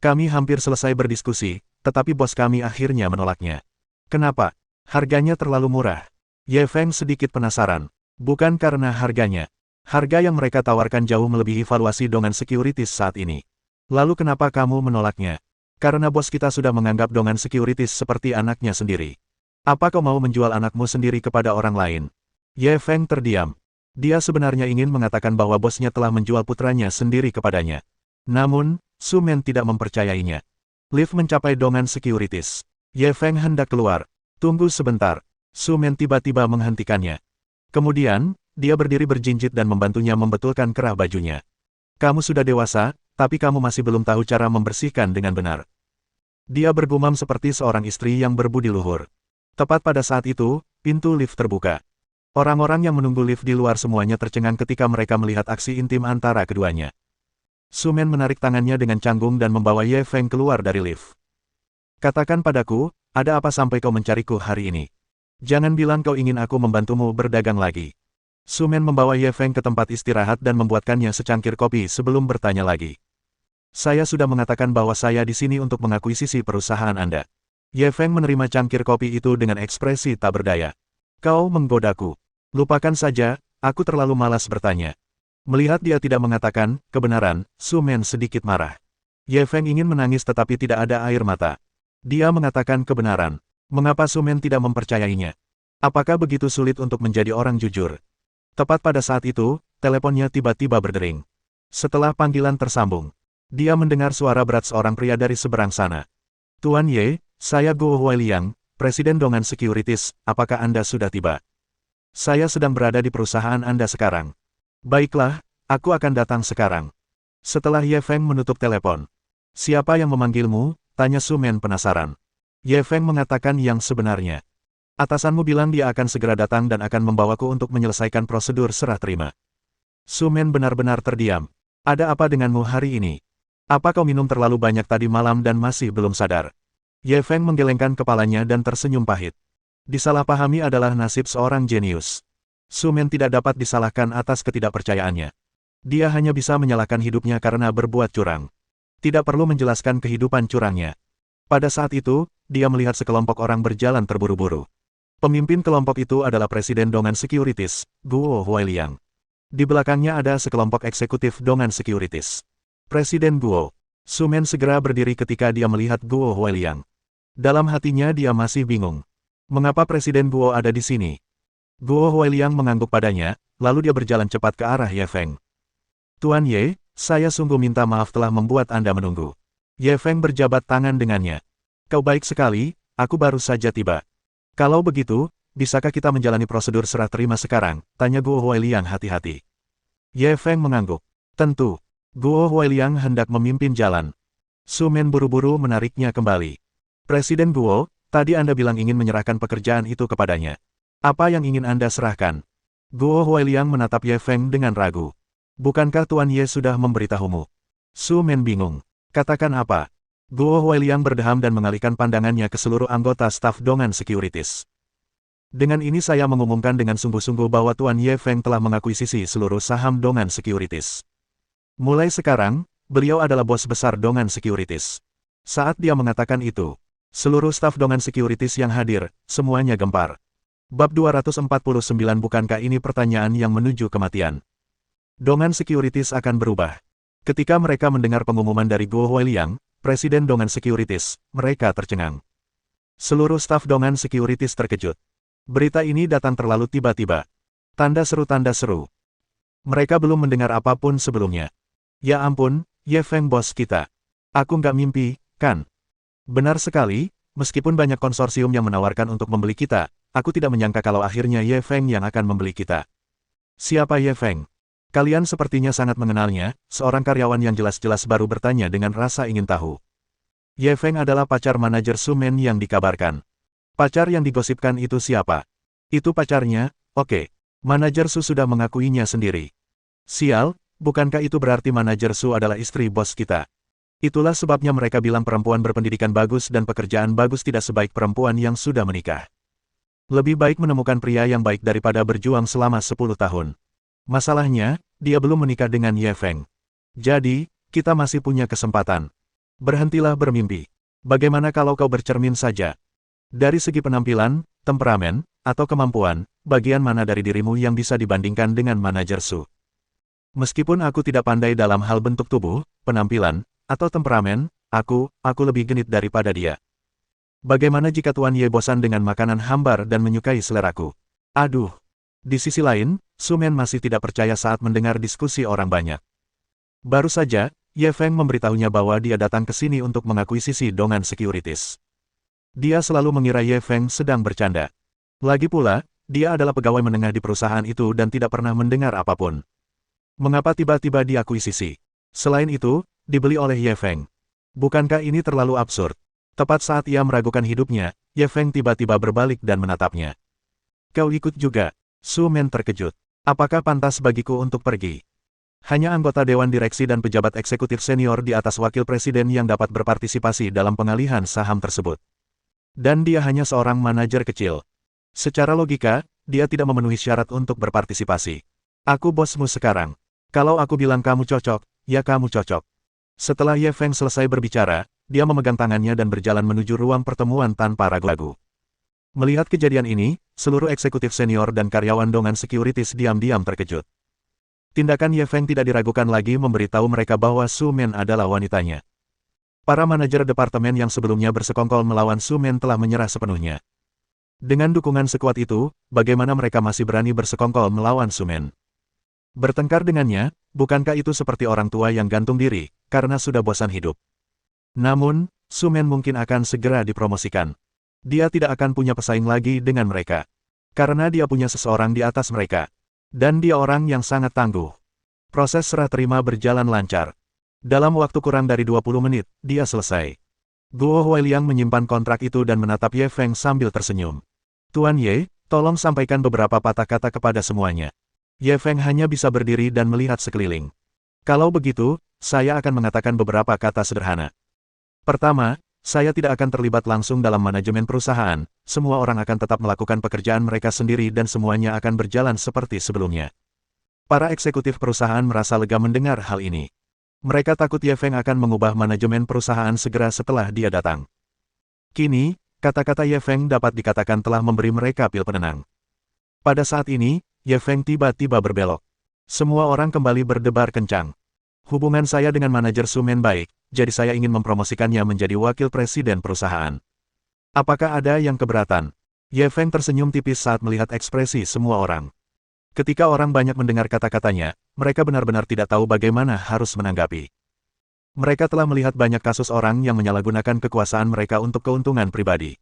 Kami hampir selesai berdiskusi, tetapi bos kami akhirnya menolaknya. Kenapa? Harganya terlalu murah. Ye Feng sedikit penasaran. Bukan karena harganya. Harga yang mereka tawarkan jauh melebihi valuasi Dongan Securities saat ini. Lalu kenapa kamu menolaknya? Karena bos kita sudah menganggap Dongan Securities seperti anaknya sendiri. Apa kau mau menjual anakmu sendiri kepada orang lain? Ye Feng terdiam. Dia sebenarnya ingin mengatakan bahwa bosnya telah menjual putranya sendiri kepadanya. Namun, Su Men tidak mempercayainya. Lift mencapai Dongan Securities. Ye Feng hendak keluar. Tunggu sebentar. Su Men tiba-tiba menghentikannya. Kemudian, dia berdiri berjinjit dan membantunya membetulkan kerah bajunya. Kamu sudah dewasa, tapi kamu masih belum tahu cara membersihkan dengan benar. Dia bergumam seperti seorang istri yang berbudi luhur. Tepat pada saat itu, pintu lift terbuka. Orang-orang yang menunggu lift di luar semuanya tercengang ketika mereka melihat aksi intim antara keduanya. Su Men menarik tangannya dengan canggung dan membawa Ye Feng keluar dari lift. Katakan padaku, ada apa sampai kau mencariku hari ini? Jangan bilang kau ingin aku membantumu berdagang lagi. Su Men membawa Ye Feng ke tempat istirahat dan membuatkannya secangkir kopi sebelum bertanya lagi. Saya sudah mengatakan bahwa saya di sini untuk mengakuisisi perusahaan Anda. Ye Feng menerima cangkir kopi itu dengan ekspresi tak berdaya. Kau menggodaku. Lupakan saja, aku terlalu malas bertanya. Melihat dia tidak mengatakan kebenaran, Su Men sedikit marah. Ye Feng ingin menangis tetapi tidak ada air mata. Dia mengatakan kebenaran. Mengapa Su Men tidak mempercayainya? Apakah begitu sulit untuk menjadi orang jujur? Tepat pada saat itu, teleponnya tiba-tiba berdering. Setelah panggilan tersambung, dia mendengar suara berat seorang pria dari seberang sana. Tuan Ye, saya Guo Huailiang, Presiden Dongan Securities, apakah Anda sudah tiba? Saya sedang berada di perusahaan Anda sekarang. Baiklah, aku akan datang sekarang. Setelah Ye Feng menutup telepon. Siapa yang memanggilmu? Tanya Su Men penasaran. Ye Feng mengatakan yang sebenarnya. Atasanmu bilang dia akan segera datang dan akan membawaku untuk menyelesaikan prosedur serah terima. Su Men benar-benar terdiam. Ada apa denganmu hari ini? Apa kau minum terlalu banyak tadi malam dan masih belum sadar? Ye Feng menggelengkan kepalanya dan tersenyum pahit. Disalahpahami adalah nasib seorang jenius. Su Men tidak dapat disalahkan atas ketidakpercayaannya. Dia hanya bisa menyalahkan hidupnya karena berbuat curang. Tidak perlu menjelaskan kehidupan curangnya. Pada saat itu, dia melihat sekelompok orang berjalan terburu-buru. Pemimpin kelompok itu adalah Presiden Dongan Securities, Guo Huailiang. Di belakangnya ada sekelompok eksekutif Dongan Securities. Presiden Guo. Su Men segera berdiri ketika dia melihat Guo Huailiang. Dalam hatinya dia masih bingung. Mengapa Presiden Guo ada di sini? Guo Huailiang mengangguk padanya, lalu dia berjalan cepat ke arah Ye Feng. Tuan Ye, saya sungguh minta maaf telah membuat Anda menunggu. Ye Feng berjabat tangan dengannya. Kau baik sekali, aku baru saja tiba. Kalau begitu, bisakah kita menjalani prosedur serah terima sekarang? Tanya Guo Huailiang hati-hati. Ye Feng mengangguk. Tentu. Guo Huailiang hendak memimpin jalan. Su Men buru-buru menariknya kembali. Presiden Guo, tadi Anda bilang ingin menyerahkan pekerjaan itu kepadanya. Apa yang ingin Anda serahkan? Guo Huailiang menatap Ye Feng dengan ragu. Bukankah Tuan Ye sudah memberitahumu? Su Men bingung. Katakan apa? Guo Huailiang berdeham dan mengalihkan pandangannya ke seluruh anggota staf Dongan Securities. Dengan ini saya mengumumkan dengan sungguh-sungguh bahwa Tuan Ye Feng telah mengakuisisi seluruh saham Dongan Securities. Mulai sekarang, beliau adalah bos besar Dongan Securities. Saat dia mengatakan itu, seluruh staf Dongan Securities yang hadir, semuanya gempar. Bab 249 bukankah ini pertanyaan yang menuju kematian? Dongan Securities akan berubah. Ketika mereka mendengar pengumuman dari Guo Huailiang, Presiden Dongan Securities, mereka tercengang. Seluruh staf Dongan Securities terkejut. Berita ini datang terlalu tiba-tiba. Tanda seru. Mereka belum mendengar apapun sebelumnya. Ya ampun, Ye Feng bos kita. Aku nggak mimpi, kan? Benar sekali, meskipun banyak konsorsium yang menawarkan untuk membeli kita, aku tidak menyangka kalau akhirnya Ye Feng yang akan membeli kita. Siapa Ye Feng? Kalian sepertinya sangat mengenalnya, seorang karyawan yang jelas-jelas baru bertanya dengan rasa ingin tahu. Ye Feng adalah pacar manajer Su Men yang dikabarkan. Pacar yang digosipkan itu siapa? Itu pacarnya, oke. Manajer Su sudah mengakuinya sendiri. Sial, bukankah itu berarti manajer Su adalah istri bos kita? Itulah sebabnya mereka bilang perempuan berpendidikan bagus dan pekerjaan bagus tidak sebaik perempuan yang sudah menikah. Lebih baik menemukan pria yang baik daripada berjuang selama 10 tahun. Masalahnya, dia belum menikah dengan Ye Feng. Jadi, kita masih punya kesempatan. Berhentilah bermimpi. Bagaimana kalau kau bercermin saja? Dari segi penampilan, temperamen, atau kemampuan, bagian mana dari dirimu yang bisa dibandingkan dengan manajer Su? Meskipun aku tidak pandai dalam hal bentuk tubuh, penampilan, atau temperamen, aku lebih genit daripada dia. Bagaimana jika Tuan Ye bosan dengan makanan hambar dan menyukai seleraku? Aduh. Di sisi lain, Su Men masih tidak percaya saat mendengar diskusi orang banyak. Baru saja, Ye Feng memberitahunya bahwa dia datang ke sini untuk mengakuisisi Dongan Securities. Dia selalu mengira Ye Feng sedang bercanda. Lagi pula, dia adalah pegawai menengah di perusahaan itu dan tidak pernah mendengar apapun. Mengapa tiba-tiba diakuisisi? Selain itu, dibeli oleh Ye Feng. Bukankah ini terlalu absurd? Tepat saat ia meragukan hidupnya, Ye Feng tiba-tiba berbalik dan menatapnya. Kau ikut juga? Su Men terkejut. Apakah pantas bagiku untuk pergi? Hanya anggota Dewan Direksi dan pejabat eksekutif senior di atas wakil presiden yang dapat berpartisipasi dalam pengalihan saham tersebut. Dan dia hanya seorang manajer kecil. Secara logika, dia tidak memenuhi syarat untuk berpartisipasi. Aku bosmu sekarang. Kalau aku bilang kamu cocok, ya kamu cocok. Setelah Ye Feng selesai berbicara, dia memegang tangannya dan berjalan menuju ruang pertemuan tanpa ragu-ragu. Melihat kejadian ini, seluruh eksekutif senior dan karyawan Dongan Securities diam-diam terkejut. Tindakan Ye Feng tidak diragukan lagi memberitahu mereka bahwa Su Men adalah wanitanya. Para manajer departemen yang sebelumnya bersekongkol melawan Su Men telah menyerah sepenuhnya. Dengan dukungan sekuat itu, bagaimana mereka masih berani bersekongkol melawan Su Men? Bertengkar dengannya, bukankah itu seperti orang tua yang gantung diri, karena sudah bosan hidup? Namun, Su Men mungkin akan segera dipromosikan. Dia tidak akan punya pesaing lagi dengan mereka. Karena dia punya seseorang di atas mereka. Dan dia orang yang sangat tangguh. Proses serah terima berjalan lancar. Dalam waktu kurang dari 20 menit, dia selesai. Guo Huailiang menyimpan kontrak itu dan menatap Ye Feng sambil tersenyum. Tuan Ye, tolong sampaikan beberapa patah kata kepada semuanya. Ye Feng hanya bisa berdiri dan melihat sekeliling. Kalau begitu, saya akan mengatakan beberapa kata sederhana. Pertama, saya tidak akan terlibat langsung dalam manajemen perusahaan, semua orang akan tetap melakukan pekerjaan mereka sendiri dan semuanya akan berjalan seperti sebelumnya. Para eksekutif perusahaan merasa lega mendengar hal ini. Mereka takut Ye Feng akan mengubah manajemen perusahaan segera setelah dia datang. Kini, kata-kata Ye Feng dapat dikatakan telah memberi mereka pil penenang. Pada saat ini, Ye Feng tiba-tiba berbelok. Semua orang kembali berdebar kencang. Hubungan saya dengan manajer Su Men baik, jadi saya ingin mempromosikannya menjadi wakil presiden perusahaan. Apakah ada yang keberatan? Ye Feng tersenyum tipis saat melihat ekspresi semua orang. Ketika orang banyak mendengar kata-katanya, mereka benar-benar tidak tahu bagaimana harus menanggapi. Mereka telah melihat banyak kasus orang yang menyalahgunakan kekuasaan mereka untuk keuntungan pribadi.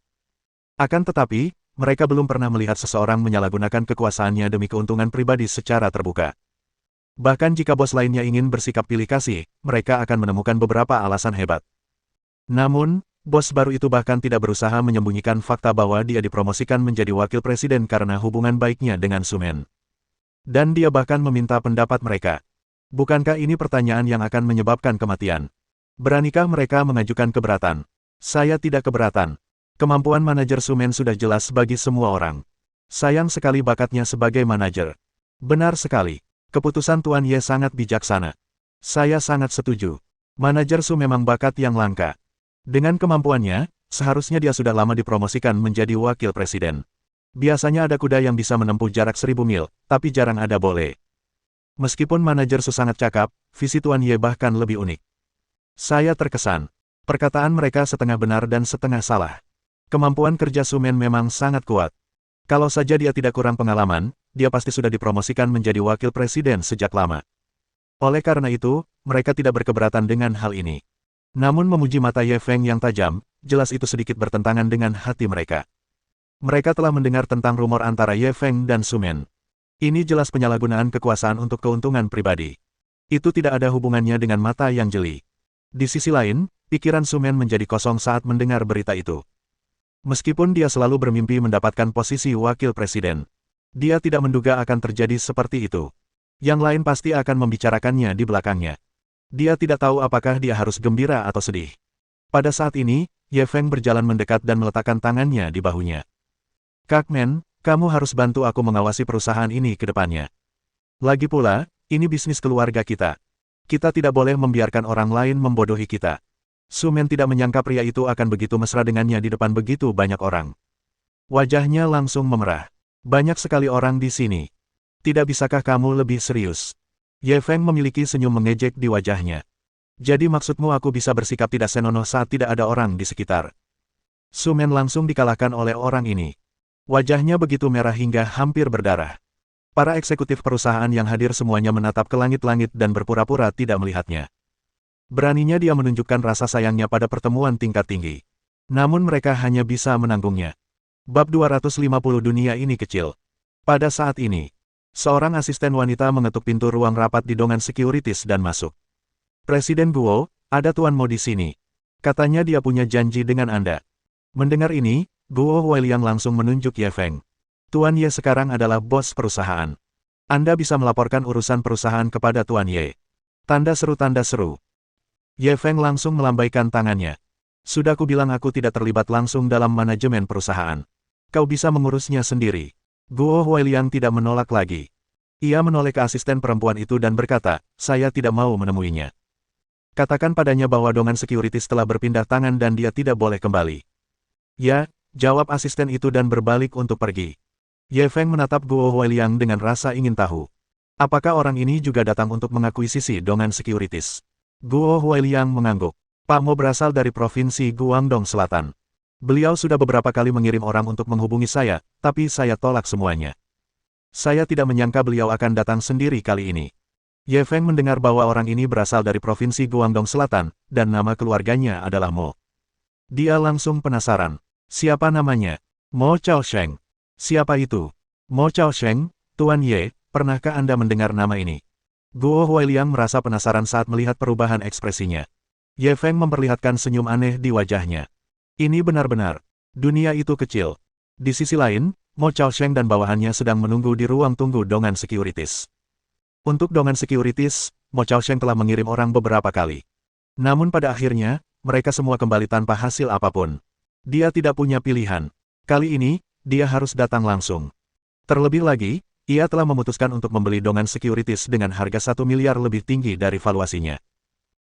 Akan tetapi, mereka belum pernah melihat seseorang menyalahgunakan kekuasaannya demi keuntungan pribadi secara terbuka. Bahkan jika bos lainnya ingin bersikap pilih kasih, mereka akan menemukan beberapa alasan hebat. Namun, bos baru itu bahkan tidak berusaha menyembunyikan fakta bahwa dia dipromosikan menjadi wakil presiden karena hubungan baiknya dengan Su Men. Dan dia bahkan meminta pendapat mereka. Bukankah ini pertanyaan yang akan menyebabkan kematian? Beranikah mereka mengajukan keberatan? Saya tidak keberatan. Kemampuan manajer Su Men sudah jelas bagi semua orang. Sayang sekali bakatnya sebagai manajer. Benar sekali. Keputusan Tuan Ye sangat bijaksana. Saya sangat setuju. Manajer Su memang bakat yang langka. Dengan kemampuannya, seharusnya dia sudah lama dipromosikan menjadi wakil presiden. Biasanya ada kuda yang bisa menempuh jarak 1000 mil, tapi jarang ada bole. Meskipun manajer Su sangat cakap, visi Tuan Ye bahkan lebih unik. Saya terkesan. Perkataan mereka setengah benar dan setengah salah. Kemampuan kerja Su Men memang sangat kuat. Kalau saja dia tidak kurang pengalaman, dia pasti sudah dipromosikan menjadi wakil presiden sejak lama. Oleh karena itu, mereka tidak berkeberatan dengan hal ini. Namun memuji mata Ye Feng yang tajam, jelas itu sedikit bertentangan dengan hati mereka. Mereka telah mendengar tentang rumor antara Ye Feng dan Su Men. Ini jelas penyalahgunaan kekuasaan untuk keuntungan pribadi. Itu tidak ada hubungannya dengan mata yang jeli. Di sisi lain, pikiran Su Men menjadi kosong saat mendengar berita itu. Meskipun dia selalu bermimpi mendapatkan posisi wakil presiden, dia tidak menduga akan terjadi seperti itu. Yang lain pasti akan membicarakannya di belakangnya. Dia tidak tahu apakah dia harus gembira atau sedih. Pada saat ini, Ye Feng berjalan mendekat dan meletakkan tangannya di bahunya. Kak Men, kamu harus bantu aku mengawasi perusahaan ini ke depannya. Lagi pula, ini bisnis keluarga kita. Kita tidak boleh membiarkan orang lain membodohi kita. Su Men tidak menyangka pria itu akan begitu mesra dengannya di depan begitu banyak orang. Wajahnya langsung memerah. Banyak sekali orang di sini. Tidak bisakah kamu lebih serius? Ye Feng memiliki senyum mengejek di wajahnya. Jadi maksudmu aku bisa bersikap tidak senonoh saat tidak ada orang di sekitar? Su Men langsung dikalahkan oleh orang ini. Wajahnya begitu merah hingga hampir berdarah. Para eksekutif perusahaan yang hadir semuanya menatap ke langit-langit dan berpura-pura tidak melihatnya. Beraninya dia menunjukkan rasa sayangnya pada pertemuan tingkat tinggi. Namun mereka hanya bisa menanggungnya. Bab 250 dunia ini kecil. Pada saat ini, seorang asisten wanita mengetuk pintu ruang rapat di Dongan Securities dan masuk. Presiden Guo, ada Tuan Mo di sini. Katanya dia punya janji dengan Anda. Mendengar ini, Guo Huailiang langsung menunjuk Ye Feng. Tuan Ye sekarang adalah bos perusahaan. Anda bisa melaporkan urusan perusahaan kepada Tuan Ye. Tanda seru tanda seru. Ye Feng langsung melambaikan tangannya. Sudah ku bilang aku tidak terlibat langsung dalam manajemen perusahaan. Kau bisa mengurusnya sendiri. Guo Huailiang tidak menolak lagi. Ia menoleh ke asisten perempuan itu dan berkata, saya tidak mau menemuinya. Katakan padanya bahwa dongan securities telah berpindah tangan dan dia tidak boleh kembali. Ya, jawab asisten itu dan berbalik untuk pergi. Ye Feng menatap Guo Huailiang dengan rasa ingin tahu. Apakah orang ini juga datang untuk mengakuisisi dongan securities? Guo Huailiang mengangguk. Pak Mo berasal dari provinsi Guangdong Selatan. Beliau sudah beberapa kali mengirim orang untuk menghubungi saya, tapi saya tolak semuanya. Saya tidak menyangka beliau akan datang sendiri kali ini. Ye Feng mendengar bahwa orang ini berasal dari provinsi Guangdong Selatan, dan nama keluarganya adalah Mo. Dia langsung penasaran. Siapa namanya? Mo Chaosheng. Siapa itu? Mo Chaosheng, Tuan Ye, pernahkah Anda mendengar nama ini? Guo Huailiang merasa penasaran saat melihat perubahan ekspresinya. Ye Feng memperlihatkan senyum aneh di wajahnya. Ini benar-benar. Dunia itu kecil. Di sisi lain, Mo Chaosheng dan bawahannya sedang menunggu di ruang tunggu dongan securities. Untuk dongan securities, Mo Chaosheng telah mengirim orang beberapa kali. Namun pada akhirnya, mereka semua kembali tanpa hasil apapun. Dia tidak punya pilihan. Kali ini, dia harus datang langsung. Terlebih lagi, ia telah memutuskan untuk membeli dongan securities dengan harga 1 miliar lebih tinggi dari valuasinya.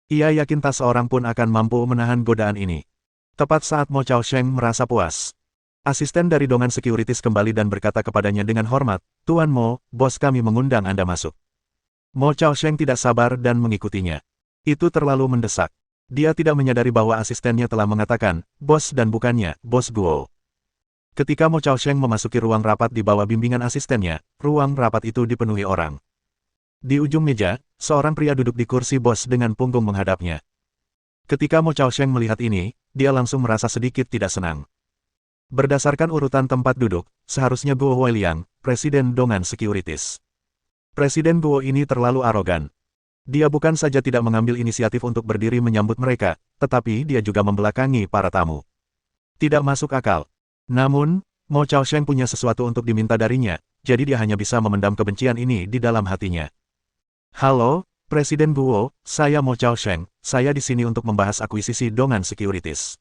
Ia yakin tak seorang pun akan mampu menahan godaan ini. Tepat saat Mo Chaosheng merasa puas, asisten dari dongan securities kembali dan berkata kepadanya dengan hormat, Tuan Mo, bos kami mengundang Anda masuk. Mo Chaosheng tidak sabar dan mengikutinya. Itu terlalu mendesak. Dia tidak menyadari bahwa asistennya telah mengatakan, bos dan bukannya, bos Guo. Ketika Mo Chaosheng memasuki ruang rapat di bawah bimbingan asistennya, ruang rapat itu dipenuhi orang. Di ujung meja, seorang pria duduk di kursi bos dengan punggung menghadapnya. Ketika Mo Chaosheng melihat ini, dia langsung merasa sedikit tidak senang. Berdasarkan urutan tempat duduk, seharusnya Guo Huailiang, Presiden Dongan Securities. Presiden Guo ini terlalu arogan. Dia bukan saja tidak mengambil inisiatif untuk berdiri menyambut mereka, tetapi dia juga membelakangi para tamu. Tidak masuk akal. Namun, Mo Chaosheng punya sesuatu untuk diminta darinya, jadi dia hanya bisa memendam kebencian ini di dalam hatinya. Halo, Presiden Guo, saya Mo Chaosheng, saya di sini untuk membahas akuisisi dongan securities.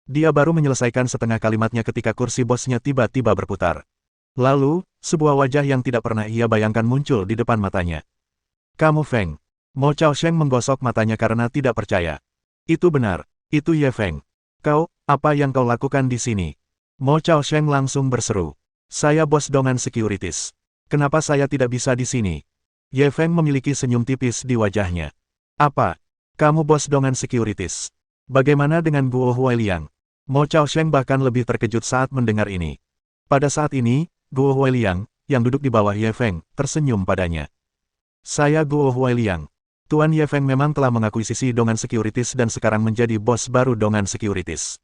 Dia baru menyelesaikan setengah kalimatnya ketika kursi bosnya tiba-tiba berputar. Lalu, sebuah wajah yang tidak pernah ia bayangkan muncul di depan matanya. Kamu Feng. Mo Chaosheng menggosok matanya karena tidak percaya. Itu benar, itu Ye Feng. Kau, apa yang kau lakukan di sini? Mo Chaosheng langsung berseru. Saya bos dongan securities. Kenapa saya tidak bisa di sini? Ye Feng memiliki senyum tipis di wajahnya. Apa? Kamu bos dongan securities? Bagaimana dengan Guo Huailiang? Mo Chaosheng bahkan lebih terkejut saat mendengar ini. Pada saat ini, Guo Huailiang, yang duduk di bawah Ye Feng, tersenyum padanya. Saya Guo Huailiang. Tuan Ye Feng memang telah mengakuisisi dongan securities dan sekarang menjadi bos baru dongan securities.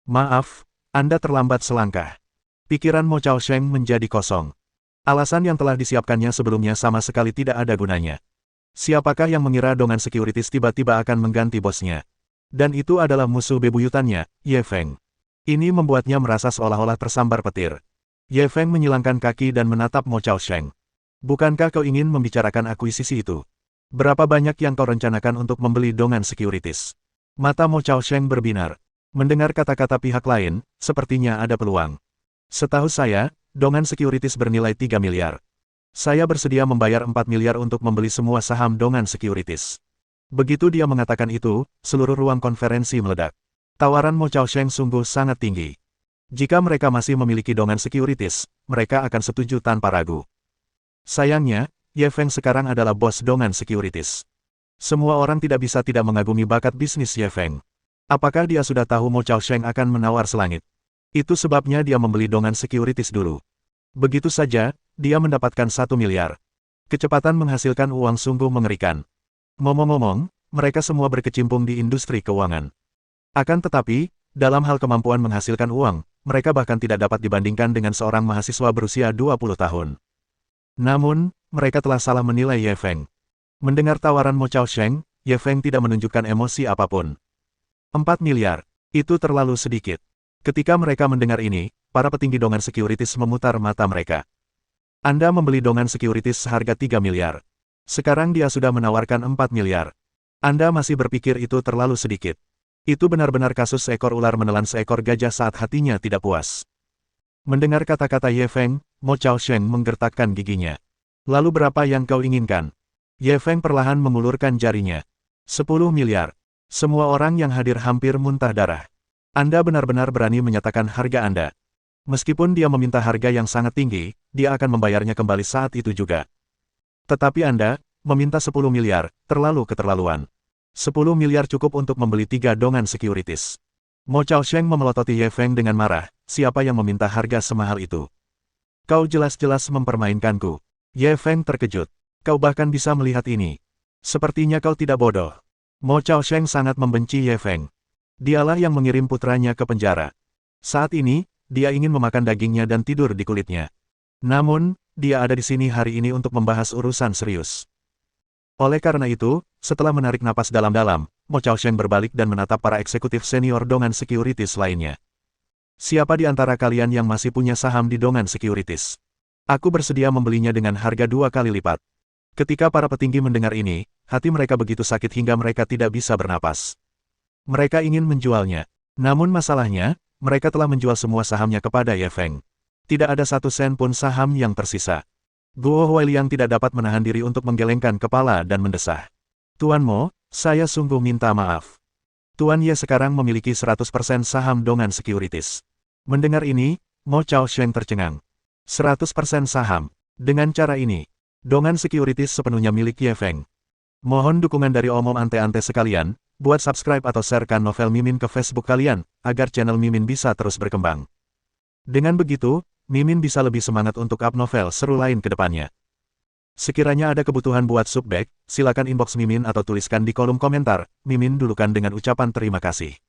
Maaf, Anda terlambat selangkah. Pikiran Mo Chaosheng menjadi kosong. Alasan yang telah disiapkannya sebelumnya sama sekali tidak ada gunanya. Siapakah yang mengira dongan securities tiba-tiba akan mengganti bosnya? Dan itu adalah musuh bebuyutannya, Ye Feng. Ini membuatnya merasa seolah-olah tersambar petir. Ye Feng menyilangkan kaki dan menatap Mo Chaosheng. Bukankah kau ingin membicarakan akuisisi itu? Berapa banyak yang kau rencanakan untuk membeli dongan securities? Mata Mo Chaosheng berbinar. Mendengar kata-kata pihak lain, sepertinya ada peluang. Setahu saya, dongan securities bernilai 3 miliar. Saya bersedia membayar 4 miliar untuk membeli semua saham dongan securities. Begitu dia mengatakan itu, seluruh ruang konferensi meledak. Tawaran Mo Chaosheng sungguh sangat tinggi. Jika mereka masih memiliki dongan securities, mereka akan setuju tanpa ragu. Sayangnya, Ye Feng sekarang adalah bos dongan securities. Semua orang tidak bisa tidak mengagumi bakat bisnis Ye Feng. Apakah dia sudah tahu Mo Chaosheng akan menawar selangit? Itu sebabnya dia membeli dongan securities dulu. Begitu saja, dia mendapatkan 1 miliar. Kecepatan menghasilkan uang sungguh mengerikan. Ngomong-ngomong, mereka semua berkecimpung di industri keuangan. Akan tetapi, dalam hal kemampuan menghasilkan uang, mereka bahkan tidak dapat dibandingkan dengan seorang mahasiswa berusia 20 tahun. Namun, mereka telah salah menilai Ye Feng. Mendengar tawaran Mo Chaosheng, Ye Feng tidak menunjukkan emosi apapun. 4 miliar, itu terlalu sedikit. Ketika mereka mendengar ini, para petinggi dongan securities memutar mata mereka. Anda membeli dongan securities seharga 3 miliar. Sekarang dia sudah menawarkan 4 miliar. Anda masih berpikir itu terlalu sedikit. Itu benar-benar kasus seekor ular menelan seekor gajah saat hatinya tidak puas. Mendengar kata-kata Ye Feng, Mo Chaosheng menggertakkan giginya. Lalu berapa yang kau inginkan? Ye Feng perlahan mengulurkan jarinya. 10 miliar. Semua orang yang hadir hampir muntah darah. Anda benar-benar berani menyatakan harga Anda. Meskipun dia meminta harga yang sangat tinggi, dia akan membayarnya kembali saat itu juga. Tetapi Anda, meminta 10 miliar, terlalu keterlaluan. 10 miliar cukup untuk membeli 3 dongan securities. Mo Chaosheng memelototi Ye Feng dengan marah, siapa yang meminta harga semahal itu? Kau jelas-jelas mempermainkanku. Ye Feng terkejut. Kau bahkan bisa melihat ini. Sepertinya kau tidak bodoh. Mo Chaosheng sangat membenci Ye Feng. Dialah yang mengirim putranya ke penjara. Saat ini, dia ingin memakan dagingnya dan tidur di kulitnya. Namun, dia ada di sini hari ini untuk membahas urusan serius. Oleh karena itu, setelah menarik napas dalam-dalam, Mo Chaosheng berbalik dan menatap para eksekutif senior Dongan Securities lainnya. Siapa di antara kalian yang masih punya saham di Dongan Securities? Aku bersedia membelinya dengan harga 2 kali lipat. Ketika para petinggi mendengar ini, hati mereka begitu sakit hingga mereka tidak bisa bernapas. Mereka ingin menjualnya. Namun masalahnya, mereka telah menjual semua sahamnya kepada Ye Feng. Tidak ada 1 sen pun saham yang tersisa. Guo Huailiang tidak dapat menahan diri untuk menggelengkan kepala dan mendesah. Tuan Mo, saya sungguh minta maaf. Tuan Ye sekarang memiliki 100% saham Dongan Securities. Mendengar ini, Mo Chaosheng tercengang. 100% saham. Dengan cara ini, Dongan Securities sepenuhnya milik Ye Feng. Mohon dukungan dari omom ante-ante sekalian, buat subscribe atau sharekan novel Mimin ke Facebook kalian, agar channel Mimin bisa terus berkembang. Dengan begitu, Mimin bisa lebih semangat untuk up novel seru lain ke depannya. Sekiranya ada kebutuhan buat subback, silakan inbox Mimin atau tuliskan di kolom komentar, Mimin dulukan dengan ucapan terima kasih.